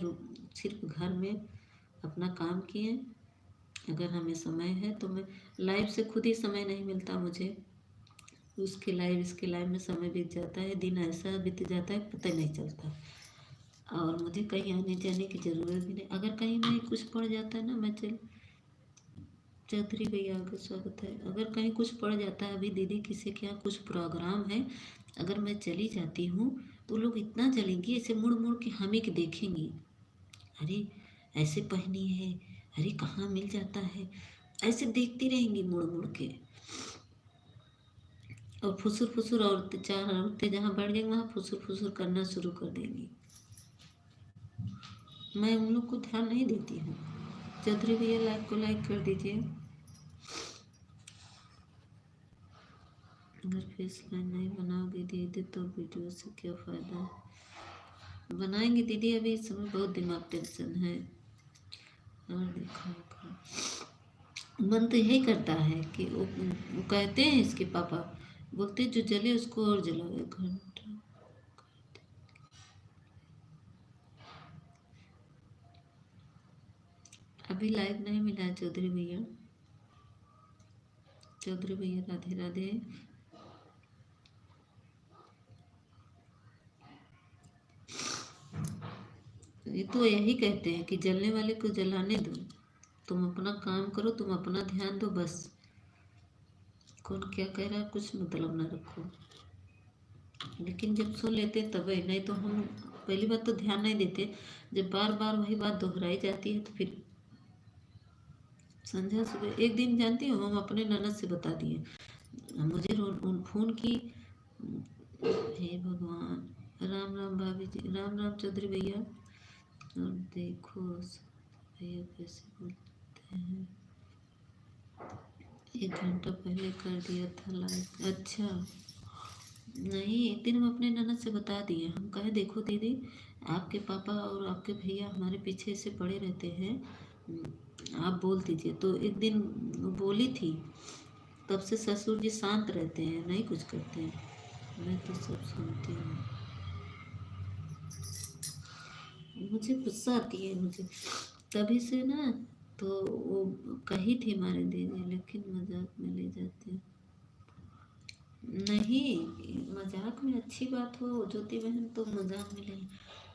सिर्फ घर में अपना काम किए। अगर हमें समय है तो मैं लाइव से खुद ही समय नहीं मिलता मुझे, उसके लाइव इसके लाइव में समय बीत जाता है, दिन ऐसा बीत जाता है पता ही नहीं चलता। और मुझे कहीं आने जाने की ज़रूरत भी नहीं। अगर कहीं नहीं कुछ पड़ जाता है ना, मैं चल, चौधरी भैया का स्वागत है। अगर कहीं कुछ पड़ जाता है, अभी दीदी किसी के यहाँ कुछ प्रोग्राम है, अगर मैं चली जाती हूँ तो लोग इतना जलेंगे, ऐसे मुड़ मुड़ के हमें के देखेंगी। अरे ऐसे पहनी है, अरे कहाँ मिल जाता है, ऐसे देखती रहेंगी मुड़ मुड़ के। और फुसुर फुसुर औरतें, चार औरतें जहाँ बैठ जाएंगी वहाँ फुसुर फुसुर करना शुरू कर देंगी। मैं उन लोग को ध्यान नहीं देती हूँ। चौधरी भैया लाइक को लाइक कर दीजिए। अगर फेस लाइन नहीं बनाओगे दीदी तो वीडियो से क्या फ़ायदा है। बनाएंगे दीदी, अभी इस समय बहुत दिमाग टेंशन है। और देखो मन तो यही करता है कि वो कहते हैं, इसके पापा बोलते जो जले उसको और जलाओ 1 घंटा। अभी लाइव नहीं मिला है चौधरी भैया। चौधरी भैया राधे राधे। ये तो यही कहते हैं कि जलने वाले को जलाने दो, तुम अपना काम करो, तुम अपना ध्यान दो बस। कौन क्या कह रहा है कुछ मतलब ना रखो। लेकिन जब सुन लेते तब, नहीं तो हम पहली बात तो ध्यान नहीं देते, जब बार बार वही बात दोहराई जाती है तो फिर। संध्या सुबह एक दिन जानती हो, हम अपने ननद से बता दिए, मुझे उन फोन की। हे भगवान, राम राम भाभी जी, राम राम चौधरी भैया। और देखो भैया कैसे बोलते हैं, 1 घंटा पहले कर दिया था लाइक। अच्छा नहीं, एक दिन हम अपने ननद से बता दिए, हम कहे देखो दीदी, आपके पापा और आपके भैया हमारे पीछे से पड़े रहते हैं, आप बोल दीजिए। तो एक दिन बोली थी, तब से ससुर जी शांत रहते हैं, नहीं कुछ करते हैं। मैं तो सब सुनती हूँ, मुझे गुस्सा आती है मुझे तभी से ना। तो वो कही थी हमारे दीदी, लेकिन मजाक में ले जाते हैं। नहीं, मजाक में अच्छी बात हो ज्योति बहन तो मजाक में ले,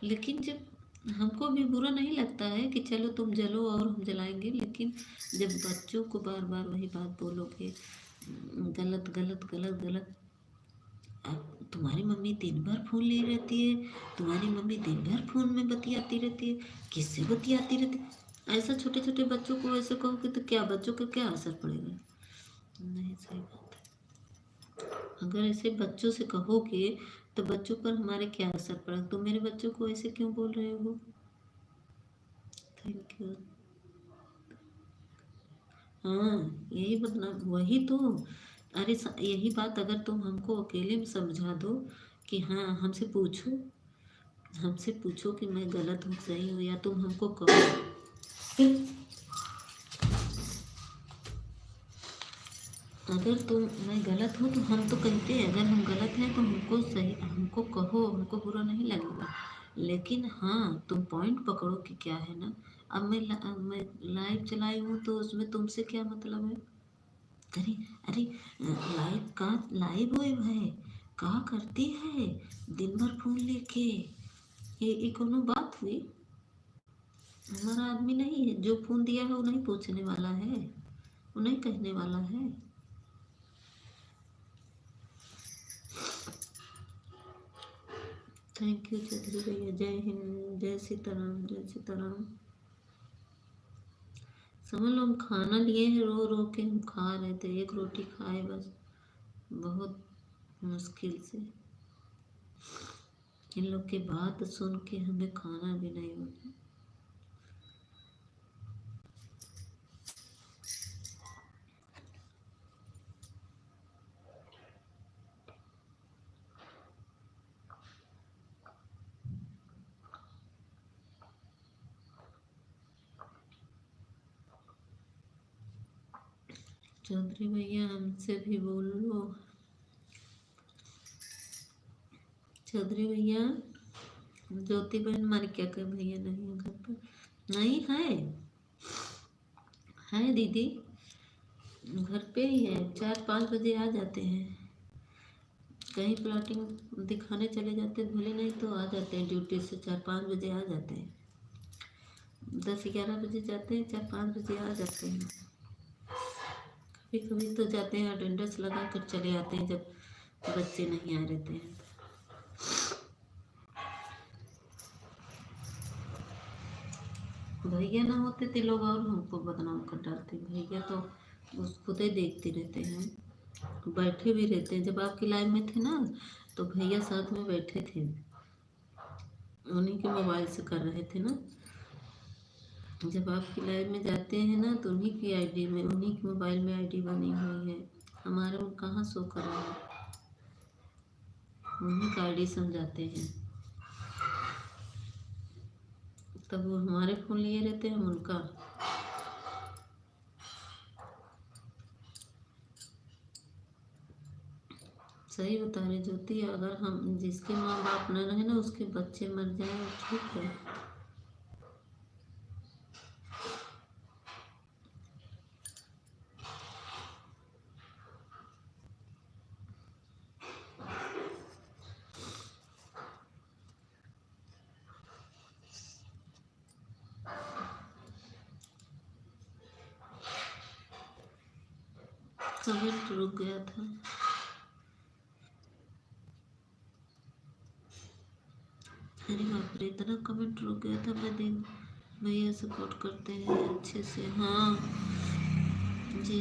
लेकिन जब हमको भी बुरा नहीं लगता है कि चलो तुम जलो और हम जलाएंगे, लेकिन जब बच्चों को बार बार वही बात बोलोगे, गलत गलत गलत गलत। अब तुम्हारी मम्मी दिन भर फ़ोन ले रहती है, तुम्हारी मम्मी दिन भर फ़ोन में बतियाती रहती है, किससे बतियाती रहती है? ऐसा छोटे छोटे बच्चों को ऐसे कहोगे तो क्या बच्चों का क्या असर पड़ेगा? नहीं, सही बात है। अगर ऐसे बच्चों से कहोगे तो बच्चों पर हमारे क्या असर पड़ेगा? तुम मेरे बच्चों को ऐसे क्यों बोल रहे हो? Thank you. हाँ, यही बदनाम वही तो। अरे यही बात अगर तुम हमको अकेले में समझा दो कि हाँ, हमसे पूछो कि मैं गलत हूँ सही हूँ, या तुम हमको कहो। फिर अगर तुम मैं गलत हूँ तो हम तो कहते हैं, अगर हम गलत हैं तो हमको कहो, हमको बुरा नहीं लगेगा। लेकिन हाँ, तुम पॉइंट पकड़ो कि क्या है ना। अब मैं लाइव चलाई हूँ तो उसमें तुमसे क्या मतलब है? अरे अरे, लाइव वेब है, का करती है दिन भर फोन लेके? ये कोनो बात हुई? हमारा आदमी नहीं है, जो फोन दिया है वो नहीं पूछने वाला है, वो नहीं कहने वाला है। थैंक यू चौधरी भैया, जय हिंद, जय सीताराम, जय सीताराम। समझ लो हम खाना लिए हैं, रो रो के हम खा रहे थे, एक रोटी खाए बस, बहुत मुश्किल से। इन लोग की बात सुन के हमें खाना भी नहीं बना। चौधरी भैया हमसे भी बोल लो। चौधरी भैया, ज्योति बहन हमारी क्या कर, भैया नहीं है घर पर? नहीं है दीदी, घर पे ही है, 4-5 बजे आ जाते हैं। कहीं प्लॉटिंग दिखाने चले जाते हैं, भले नहीं तो आ जाते हैं ड्यूटी से, 4-5 बजे आ जाते हैं। 10-11 बजे जाते हैं, 4-5 बजे आ जाते हैं। कभी कभी तो जाते हैं, अटेंडेंस लगा कर चले आते हैं जब बच्चे नहीं आ रहते हैं। भैया ना होते तो लोग और हमको बदनाम कर डालते। भैया तो उस खुद ही देखते रहते हैं, बैठे भी रहते हैं। जब आपकी लाइफ में थे ना तो भैया साथ में बैठे थे, उन्हीं के मोबाइल से कर रहे थे ना। जब आपकी लाइव में जाते हैं ना तो उन्हीं की आईडी में, उन्हीं के मोबाइल में आईडी बनी हुई है, हमारे में कहाँ शो कर रहा है, उन्हीं का आईडी समझाते हैं। तब वो हमारे फ़ोन लिए रहते हैं, हम उनका। सही बता रहे ज्योति, अगर हम जिसके माँ बाप न रहे ना उसके बच्चे मर जाए ठीक है। कमेंट रुक गया था। अरे बाप रे, इतना कमेंट रुक गया था। मैं देख, भैया सपोर्ट करते हैं अच्छे से। हाँ जी,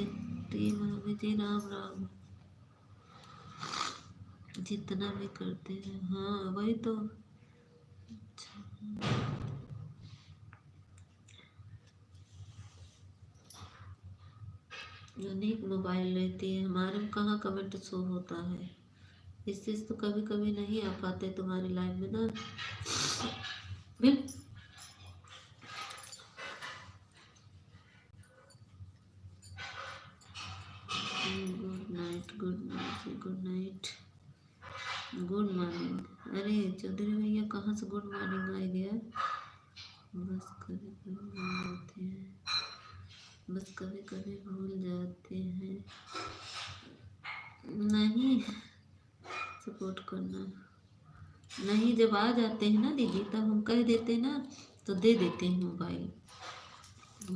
भाभी जी, राम राम। जितना भी करते हैं, हाँ वही तो। यूनिक मोबाइल रहती है, हमारे में कहाँ कमेंट शो होता है। इस चीज़ तो कभी कभी नहीं आ पाते तुम्हारी लाइफ में ना। Bill good night, good night, good night, good morning. अरे चौधरी भैया कहाँ से गुड मॉर्निंग आ गया? बस कभी कभी भूल जाते हैं, बस कभी कभी भूल जाते हैं। नहीं, सपोर्ट करना नहीं, जब आ जाते हैं ना दीदी तब हम कह देते हैं ना, तो दे देते हैं मोबाइल।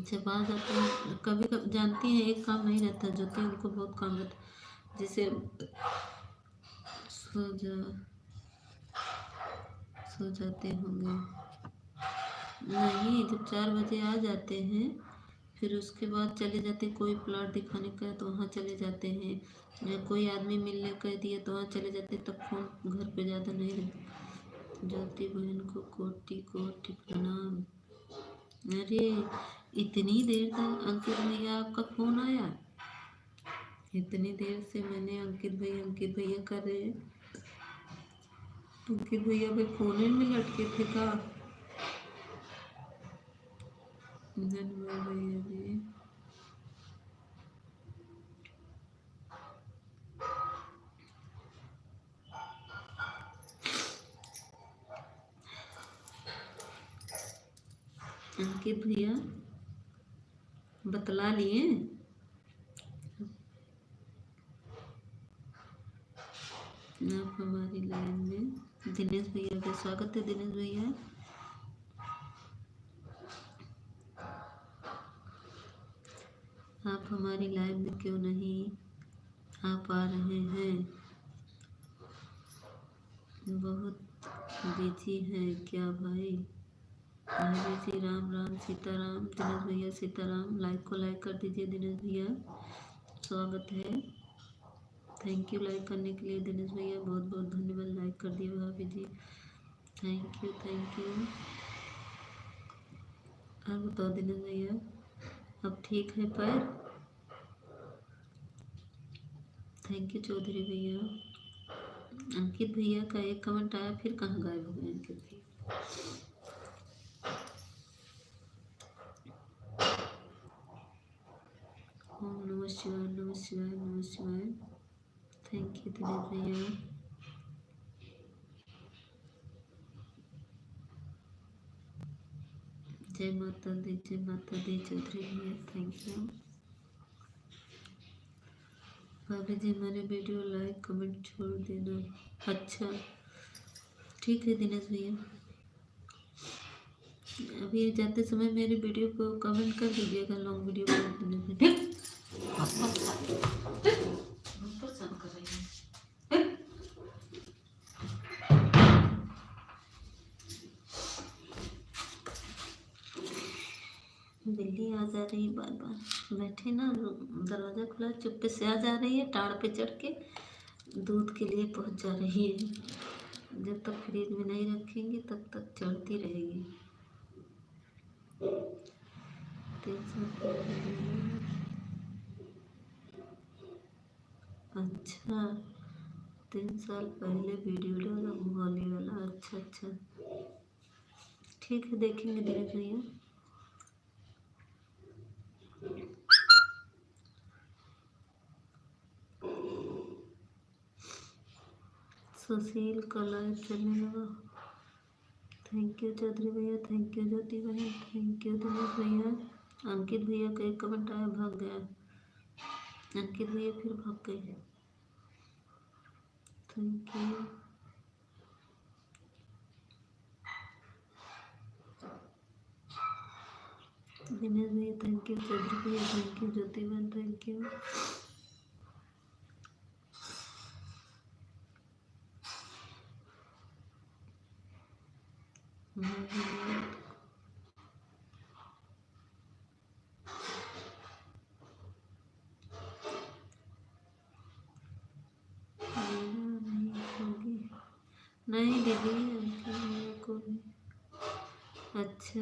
जब आ जाते हैं कभी कभी, जानती हैं एक काम नहीं रहता, ज्योति उनको बहुत काम रहता, जैसे सो जा सो जाते होंगे। नहीं, जब 4 बजे आ जाते हैं फिर उसके बाद चले जाते, कोई प्लॉट दिखाने का है तो वहाँ चले जाते हैं, या कोई आदमी मिलने कह दिया तो वहाँ चले जाते, तब फोन घर पे ज़्यादा नहीं रहता। ज्योति बहन को कोटि कोटि प्रणाम। अरे इतनी देर तक अंकित भैया आपका फ़ोन आया? इतनी देर से मैंने अंकित भैया कर रहे हैं, अंकित भैया पे फ़ोन में लटके थे का? धन्यवाद भैया जी। अंकित भैया बतला लिए। आप हमारी लाइन में। दिनेश भैया का स्वागत है। दिनेश भैया आप हमारी लाइव में क्यों नहीं आ पा रहे हैं? बहुत बिजी हैं क्या भाई? भाभी जी राम राम सीताराम। दिनेश भैया सीताराम। लाइक को लाइक कर दीजिए दिनेश भैया, स्वागत है। थैंक यू लाइक करने के लिए दिनेश भैया, बहुत बहुत धन्यवाद। लाइक कर दिए भाभी जी, थैंक यू थैंक यू। और बताओ दिनेश भैया, अब ठीक है पैर? थैंक यू चौधरी भैया। अंकित भैया का एक कमेंट आया, फिर कहाँ गायब हो गए अंकित भैया? ओम नमः शिवाय नमः शिवाय नमः शिवाय। थैंक यू दिनेश भैया। जय माता दी चौधरी भैया, थैंक यू। भाभी जी हमारे वीडियो लाइक कमेंट छोड़ देना। अच्छा ठीक है दिनेश भैया, अभी जाते समय मेरे वीडियो को कमेंट कर दीजिएगा, लॉन्ग वीडियो कर देने पे। परेशान कर रही है। बिल्ली आ जा रही बार बार, बैठे ना दरवाज़ा खुला, चुप्पे से आ जा रही है, टाड़ पे चढ़ के दूध के लिए पहुंच जा रही है। जब तक फ्रिज में नहीं रखेंगे तब तक चढ़ती रहेगी। 3 साल अच्छा 3 साल पहले वीडियो डाला भोली वाला। अच्छा अच्छा ठीक है, देखेंगे दिनेश भैया। सुशील का लाइव चलने लगा। थैंक यू चौधरी भैया, थैंक यू ज्योति बहन, थैंक यू दिनेश भैया। अंकित भैया का एक कमेंट आया, भाग गया अंकित भैया, फिर भाग गए। Thank you. दिनेश भैया थैंक यू, चौधरी भैया थैंक यू, ज्योति बहन थैंक यू। नहीं दीदी को भी। अच्छा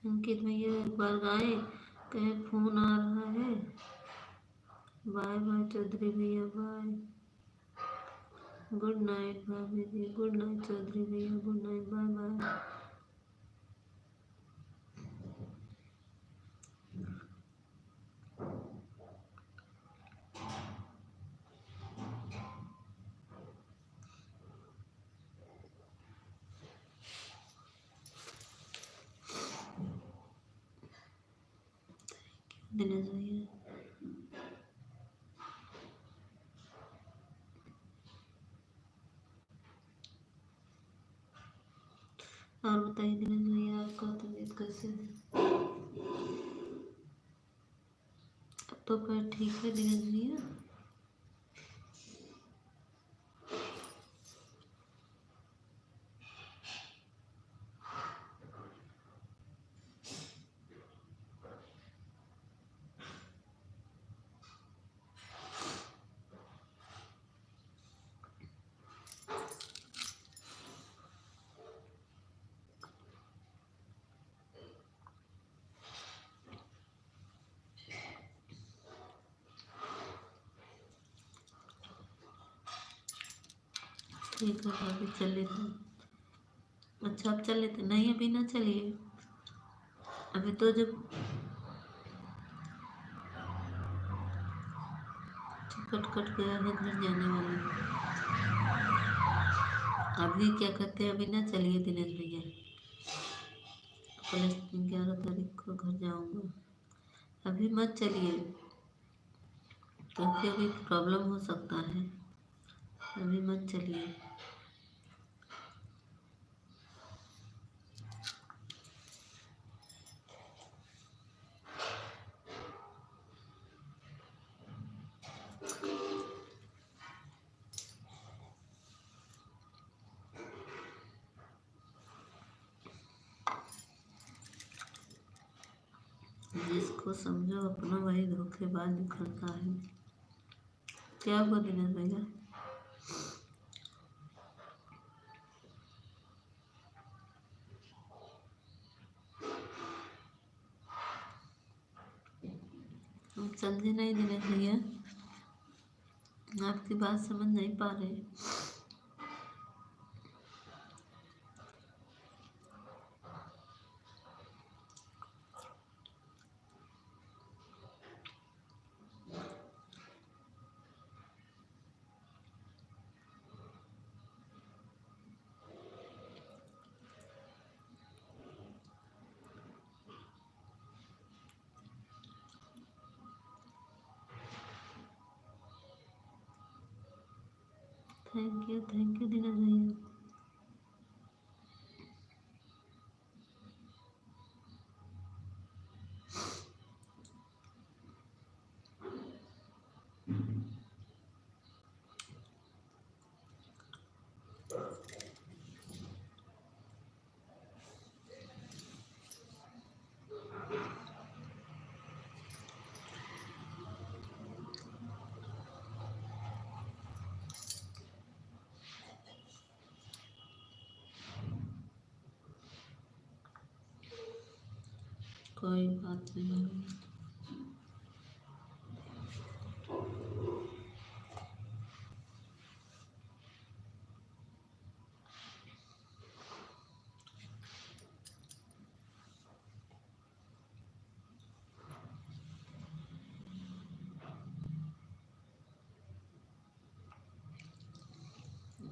अंकित भैया एक बार गाए, कहे फोन आ रहा है। बाय बाय चौधरी भैया, बाय। गुड नाइट भाभी जी, गुड नाइट चौधरी भैया, good night, bye bye. Dinesh भैया। और बताइए दिनेश भैया, आपका तबीयत कैसे है? अब तो पैर ठीक है दिनेश भैया? ठीक है अभी चल लेते हैं। अच्छा अब चल लेते नहीं, अभी ना चलिए, अभी तो जब टिकट कट गया है घर जाने वाला। अभी क्या कहते हैं, अभी ना चलिए दिनेश भैया, कल 11 तारीख को घर जाऊंगा, अभी मत चलिए क्योंकि अभी प्रॉब्लम हो सकता है, अभी मत चलिए। जिसको समझो अपना वही धोखेबाज निकलता है। क्या हुआ दिनेश भैया? हम समझे नहीं दिनेश भैया, आपकी बात समझ नहीं पा रहे। थैंक यू दिनेश भैया। कोई बात नहीं।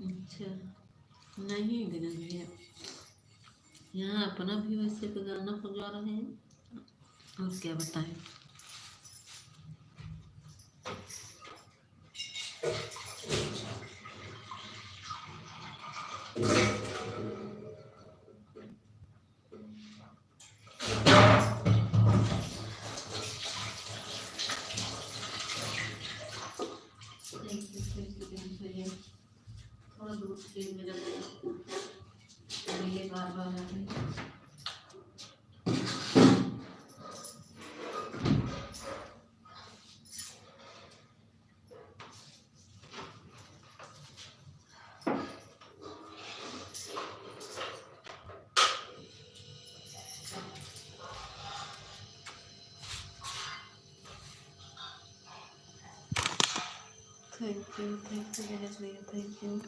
अच्छा नहीं दिनेश भैया, यहाँ अपना भी वैसे तो गाना बजा रहे हैं, और क्या बताएं। थैंक यू दिनेश भैया। थोड़ा दूर से मेरा ये बार बार आ रही है। थैंक यू दिनेश भैया, थैंक यू।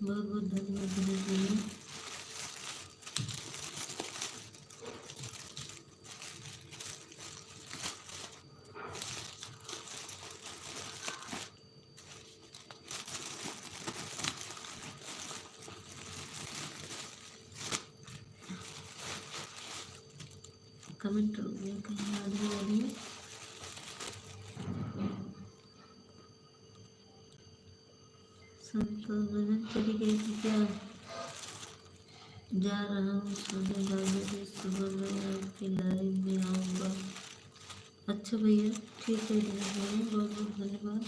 बहुत बहुत धन्यवाद दिनेश भैया। कमेंट हो गया कहीं आदमी आदमी संतोष बहन चली गई थी क्या? जा रहा हूँ सोने बाबू, सुबह मैं आपकी लाइव में आऊँगा। अच्छा भैया, ठीक है दिनेश भैया, बहुत बहुत धन्यवाद।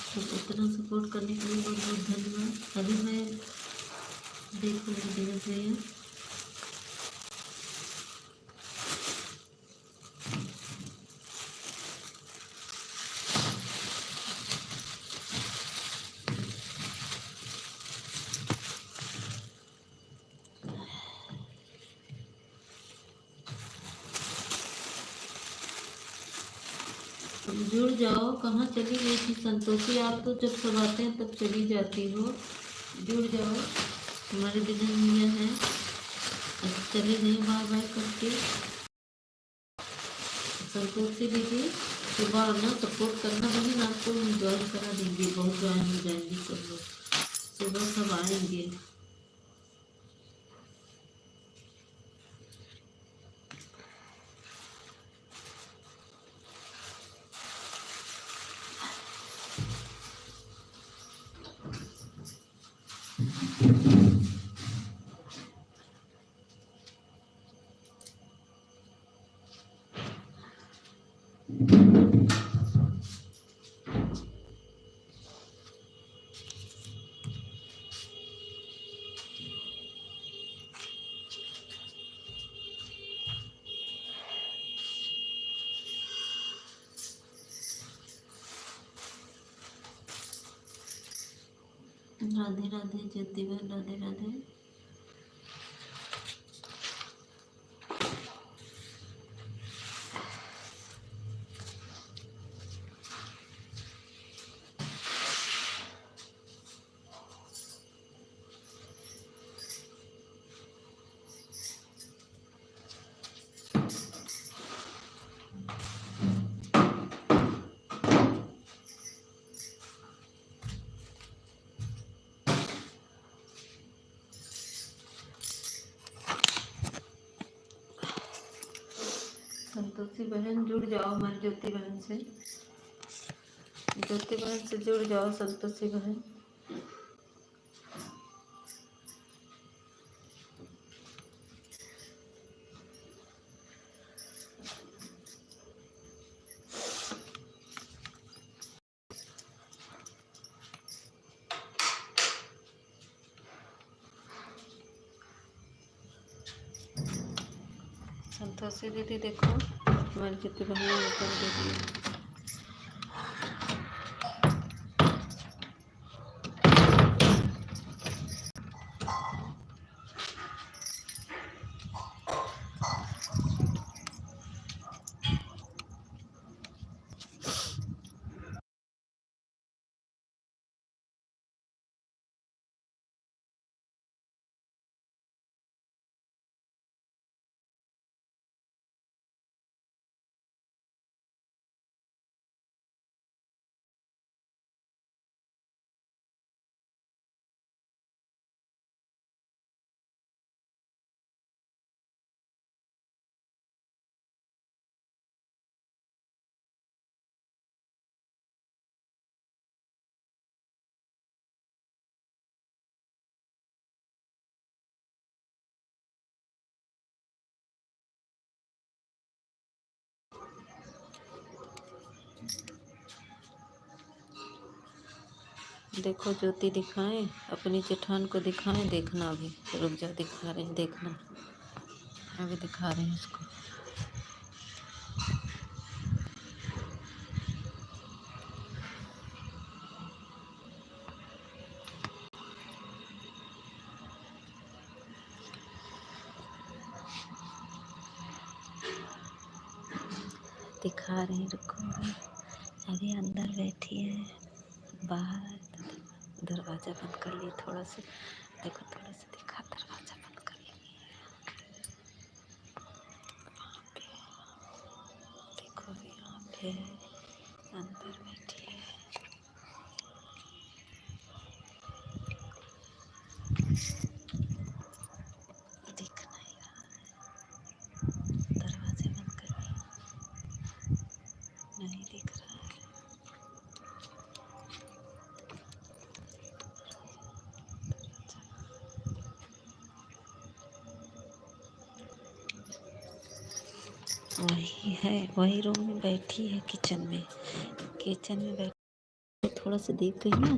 सब इतना सपोर्ट करने के लिए बहुत बहुत धन्यवाद। अभी मैं देखूँगी दिनेश भैया। जुड़ जाओ। कहाँ चली गई थी संतोषी? आप तो जब सब आते हैं तब चली जाती हो। जुड़ जाओ, हमारे दिनेश भैया हैं, अब चले गए बाय बाय करके। संतोषी दीदी सुबह आना, सपोर्ट करना। बहन आपको हम ज्वाइन करा देंगे, बहुत ज्वाइन हो जाएंगे सब लोग, सुबह सब आएंगे। राधे राधे ज्योति बहन, राधे राधे। संतोषी बहन जुड़ जाओ हमारी ज्योति बहन से, ज्योति बहन से जुड़ जाओ संतोषी बहन। संतोषी दीदी देखो, हमारी ज्योति बहन ने ऊपर दे दिया। देखो ज्योति दिखाएं, अपनी जेठान को दिखाएं, देखना अभी, रुक जा दिखा रहे हैं, देखना अभी दिखा रहे हैं इसको। दिखा रहे हैं, रुको अभी अंदर बैठी है, बाहर दरवाज़ा बंद कर लिए थोड़ा सा। देखो थोड़ा सा दिखा, दरवाज़ा बंद कर लिए। देखो यहाँ पे अंदर बैठी है। दिख नहीं रहा है, दरवाज़ा बंद कर लिए, नहीं दिख रहा है। वही है, वही रूम में बैठी है, किचन में बैठी। थोड़ा सा देख गई ना,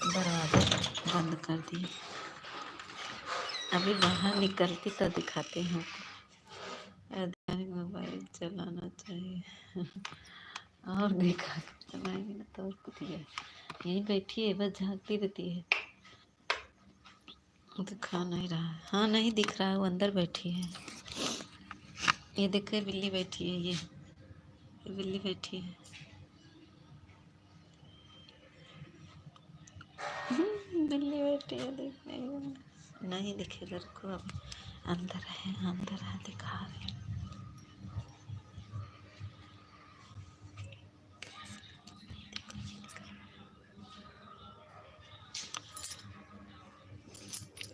दरवाज़ा बंद कर दिया। अभी बाहर निकलती तो दिखाते हैं। मोबाइल चलाना चाहिए और देखा चलाएंगे ना तो और कुछ है। यहीं बैठी है, बस झाँकती रहती है। दिखा नहीं रहा है, हाँ नहीं दिख रहा है, वो अंदर बैठी है। ये देखो बिल्ली बैठी है, ये बिल्ली बैठी है। बिल्ली बैठी है, देखने नहीं दिखेगा, रुको अब अंदर है दिखा रहे हैं।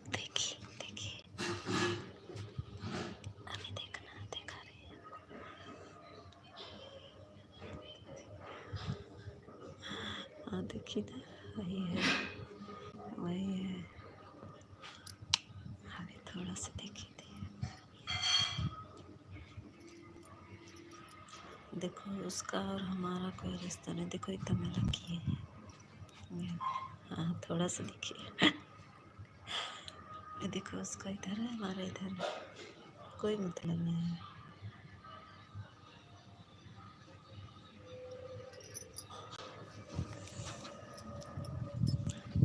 देखिए अभी देखना, दिखा रही है। हाँ देखिए ना, वही है। अभी थोड़ा सा देखिए थे। देखो उसका और हमारा कोई रिश्ता नहीं, देखो एकदम अलग किए हैं। हाँ थोड़ा सा देखिए, देखो उसका इधर है, हमारा इधर है, कोई मतलब नहीं है।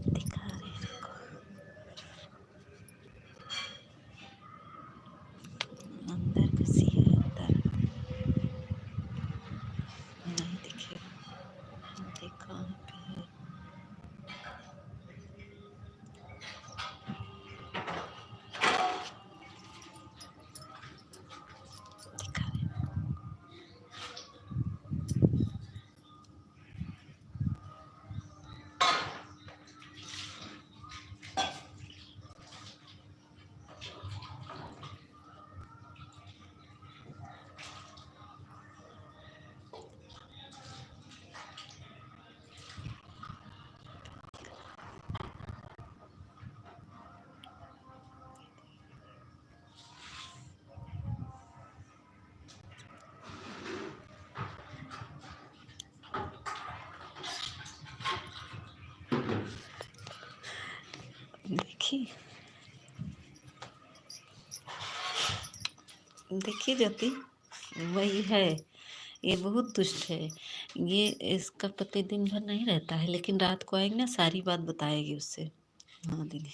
दिखा रहे हैं, देखो अंदर घुसी है, अंदर नहीं दिखेगा। देखो यहाँ पे है। दिखा रहे हैं। देखिए ज्योति, वही है। ये बहुत दुष्ट है। ये इसका पति दिन भर नहीं रहता है, लेकिन रात को आएगी ना, सारी बात बताएगी उससे। हाँ दीदी,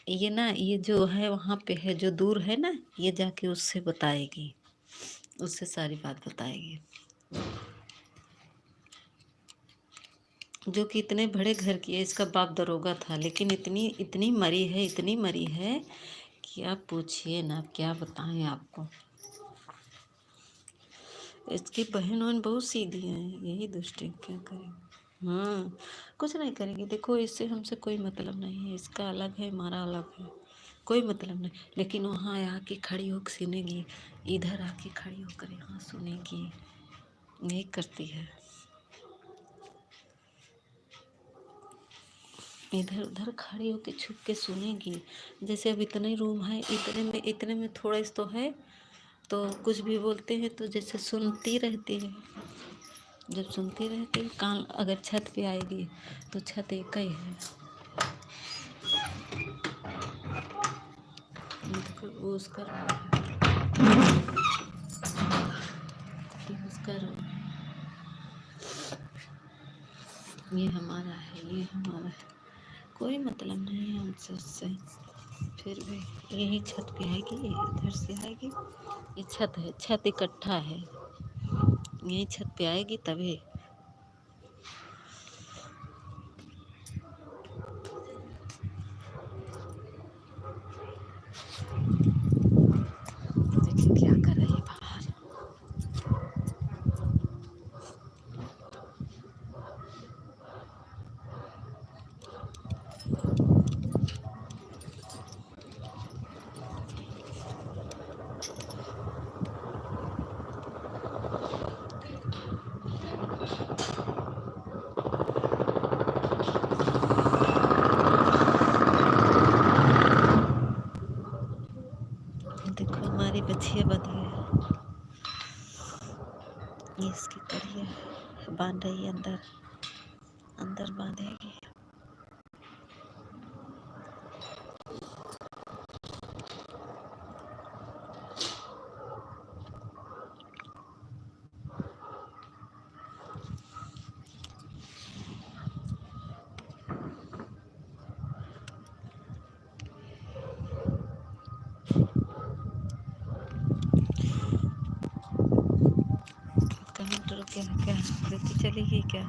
ये ना, ये जो है वहाँ पे है, जो दूर है ना, ये जाके उससे बताएगी, उससे सारी बात बताएगी। जो कि इतने बड़े घर की है, इसका बाप दरोगा था, लेकिन इतनी इतनी मरी है कि आप पूछिए ना, क्या बताएं आपको। इसकी बहन वहन बहुत सीधी है, यही दुष्ट है, क्या करें। कुछ नहीं करेगी। देखो इससे हमसे कोई मतलब नहीं है, इसका अलग है, हमारा अलग है, कोई मतलब नहीं। लेकिन वहाँ आके खड़ी होकर सुनेगी, इधर आके खड़ी होकर यहाँ सुनेगी, यही करती है। इधर उधर खड़ी होकर छुप के सुनेगी। जैसे अब इतने रूम है, इतने में थोड़ा इस तो है, तो कुछ भी बोलते हैं तो जैसे सुनती रहती है। जब सुनती रहती है, कान अगर छत पे आएगी तो छत एक ही है। वो उसका रूम है, ये हमारा है, ये हमारा है, कोई मतलब नहीं है हमसे उससे। फिर भी यही छत पे आएगी, इधर से आएगी। ये छत है, छत इकट्ठा है, यहीं छत पे आएगी तभी। देखिए क्या कर रही है बाहर। देखो हमारी बच्चियाँ बंधी है, ये इसकी कड़िया है, बांध रही है अंदर, अंदर बांधेगी। कमेंट रुक गया क्या? प्रीति चली गई क्या?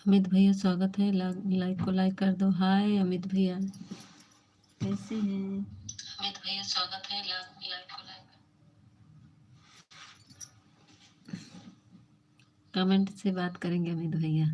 अमित भैया स्वागत है, लाइक को लाइक कर दो। हाय अमित भैया, कैसे हैं? अमित भैया स्वागत है, लाइक को लाइक। कमेंट से बात करेंगे अमित भैया।